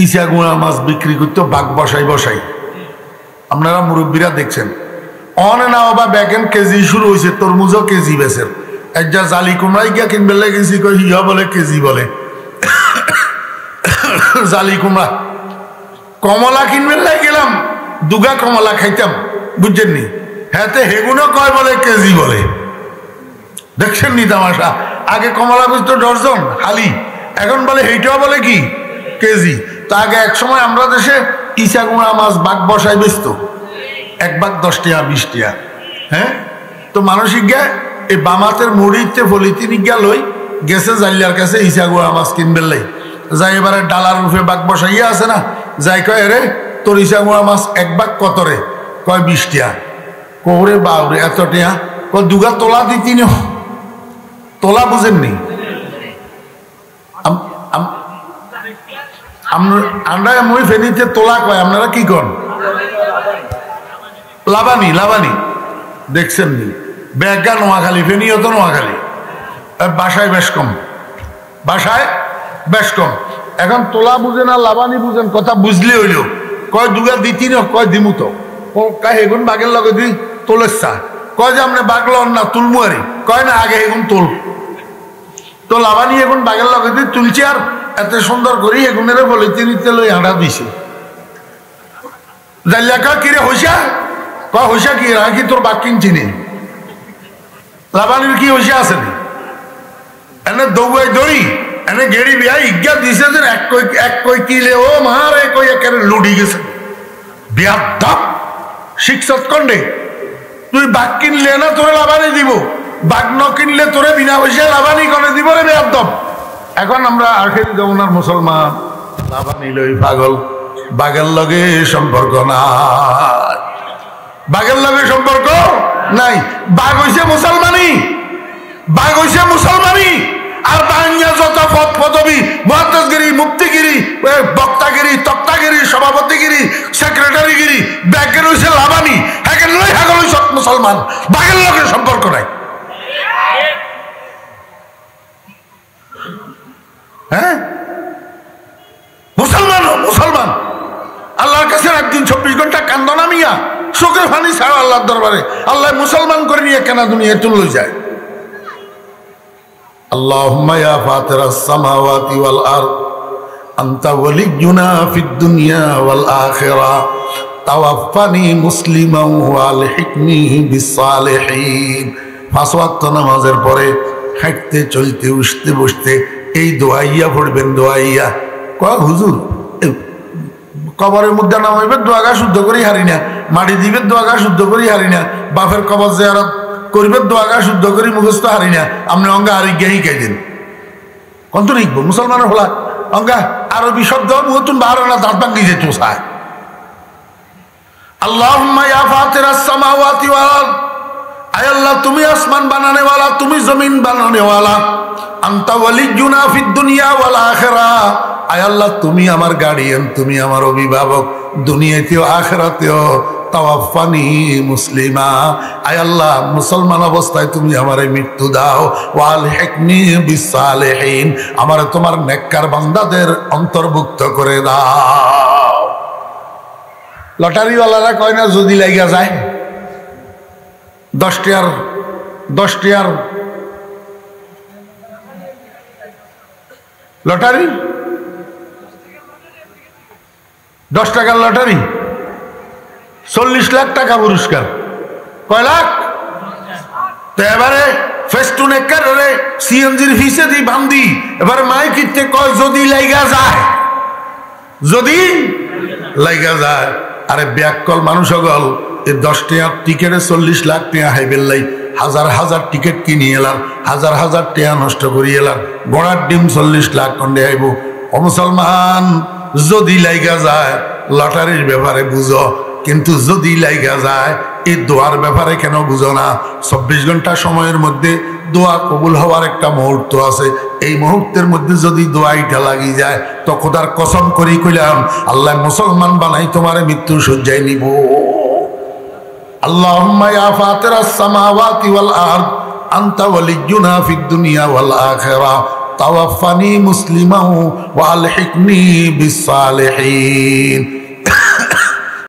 ইচাগুড়া মাছ বিক্রি করতো বাঘ বসাই বসাই, আপনারা মুরব্বীরা দেখছেন। অনে না বা ব্যাগেন কেজি শুরু হয়েছে, তরমুজও কেজি বেচেন। একটা জালি কুমড়াই গিয়া কিনবে গেছি, কই হিয়া বলে কেজি বলে জালি কুমড়া। কমলা কিনবে গেলাম, দুগা কমলা খাইতাম, বুঝছেন নি? হ্যাঁ, হেগুনো কয় বলে কেজি বলে। দেখছেন নি তামাশা? আগে কমলা বেচতো ডর্জন হালি, এখন বলে এইটাও বলে কি কেজি। তা আগে এক সময় আমরা দেশে ইচাগুড়া মাছ বাঘ বসাই বেচতো, 1 বাঘ 10 টাকা 20 টাকা। হ্যাঁ, তো মানসিক গা এই বামাতের মুড়িতে ফলিতিনি গা লই গেছে জাল্লার কাছে ইচাগুড়া মাছ কিনবে লাই। যাই এবারে ডালার রূপে বাঘ বসাইয়া আছে না, যাই কয় রে তোর ইচাগুড়া মাছ 1 বাঘ কত রে? কয় 20 টাকা। কোরে বাউরে এত টিয়া ক দুগা তোলা দিতি ন তোলা বুঝেননি আমরা মই ফেনীতে তোলা কয় আপনারা কি কন লাবানি লাবানি দেখছেন নি ব্যাগা নোয়াখালী ফেনীও তো নোয়াখালী বাসায় বেশ কম বাসায় বেশ কম এখন তোলা বুঝেন আর লাবানি বুঝেন কথা বুঝলে হইল কয় দুগা দিতি ন কয় দিমু তো কয় এগুন বাগের লগে দি তোলের চা কয় যে আপনি বাগল না তুলমু আরে কয় না আগে এগুন তোল তো লাবানি এখন বাগের লগে দি তুলছি আর এত সুন্দর করি এগুনের বলে তিনি লই হাঁটা দিছে জাল্লা কয় কিরে হইসা কয় হইসা কি রা কি তোর বাক কিনছি নি লাবানির কি হইসা আছে নি এনে দৌড়াই দড়ি এনে গেড়ি বিয়া ইজ্ঞা দিছে যে এক কই কিলে ও মারে কই একেবারে লুডি গেছে বিয়া দাপ শিক্ষক কন্ডে তুই বাঘ কিনলে না তোরে লাবানি দিব বাঘ ন কিনলে তোরে বিনা পয়সা লাবানি করে দিব রে বেয়াদব এখন আমরা আখেরি জমানার মুসলমান লাবানি লই পাগল বাঘের লগে সম্পর্ক নাই বাঘের লগে সম্পর্ক নাই বাঘ হইছে মুসলমানি বাঘ হইছে মুসলমানি আর বাংলা যত পদ পদবী মুহাদ্দিসগিরি মুফতিগিরি বক্তাগিরি তক্তাগিরি সভাপতিগিরি সেক্রেটারিগিরি ব্যাগের হইছে লাবানি হ্যাঁ লই হাগল সব মুসলমান বাঘের লগে সম্পর্ক নাই হ্যাঁ মুসলমান মুসলমান আল্লাহর কাছে একদিন 24 ঘন্টা কান্দ না মিয়া চোখের পানি ছাড়ো আল্লাহর দরবারে আল্লাহ মুসলমান করে নিয়ে কেন দুনিয়ায় তুলে যায় আল্লাহুম্মা ইয়া ফাতিরাস সামাওয়াতি ওয়াল আরদ আনতা ওয়ালিয়ুনা ফিদ দুনিয়া ওয়াল আখিরা তাওয়াফফানি মুসলিমান ওয়া আলহিকনি বিস সালিহিন। 5 ওয়াক্ত নামাজের পরে হাঁটতে চলতে উঠতে বসতে এই দোয়াইয়া পড়বেন দোয়াইয়া কয় হুজুর কবরের মধ্যে নামাইবে দোয়াগা শুদ্ধ করি হারি না মাটি দিবে দোয়াগা শুদ্ধ করি হারি না বাপের কবর জিয়ারত করবে দোয়াগা শুদ্ধ করি মুখস্থ হারি না আপনি অঙ্গা হারি গিয়ে শিখাই দিন কত লিখবো মুসলমানের হলা অঙ্গা আরবি শব্দ মুহতুন বাহারা দাঁত ভাঙ্গি যেত চায় আল্লাহুম্মা ইয়া ফাতিরাস সামাওয়াতি ওয়াল আরদ আয় আল্লাহ তুমি আসমান বানানে वाला তুমি জমিন বানানে वाला আনতা ওয়ালিয়ুনা ফিদ দুনিয়া ওয়াল আখিরা আয় আল্লাহ তুমি আমার গার্ডিয়ান তুমি আমার অভিভাবক দুনিয়াতেও আখিরাতেও তাওয়াফানি মুসলিমা আয় আল্লাহ মুসলমান অবস্থায় তুমি আমারে মৃত্যু দাও ওয়াল হিকনি বিস সালিহিন আমারে তোমার নেককার বান্দাদের অন্তর্ভুক্ত করে দাও। লটারিওয়ালারা কয় না যদি লাগা যায় 10 টাকার লটারি 10 টাকার লটারি 40 লাখ টাকা পুরস্কার কয় লাখ তো এবারে ফেস্টুন একারে সিএনজির ফিসে দি বান্দি এবারে মাইকিতে কয় যদি লাগা যায় যদি লাগা যায় আরে ব্যাককল মানুষ গল এই 10 টাকার টিকেটে 40 লাখ টাকা হাইবেলাই হাজার হাজার টিকিট কিনি এলাম হাজার হাজার টাকা নষ্ট করি এলাম গোড়ার ডিম 40 লাখ কন্ডে আইব ও মুসলমান যদি লাইগা যায় লটারির ব্যাপারে বুঝো কিন্তু যদি লাইগা যায় এই দোয়ার ব্যাপারে কেন বুঝো না 24 ঘন্টা সময়ের মধ্যে দোয়া কবুল হওয়ার একটা মুহূর্ত আছে এই মুহূর্তের মধ্যে যদি দোয়াইটা লাগি যায় তো খোদার কসম করি কইলাম আল্লাহ মুসলমান বানাই তোমারে মৃত্যু সজ্জায় নিব। আল্লাহুম্মা ইয়া ফাতিরাস সামাওয়াতি ওয়াল আরদ আনতা ওয়ালিয়ুনা ফিদ দুনিয়া ওয়াল আখিরা তাওয়াফানি মুসলিমান ওয়া আলহিকনি বিস সালিহিন।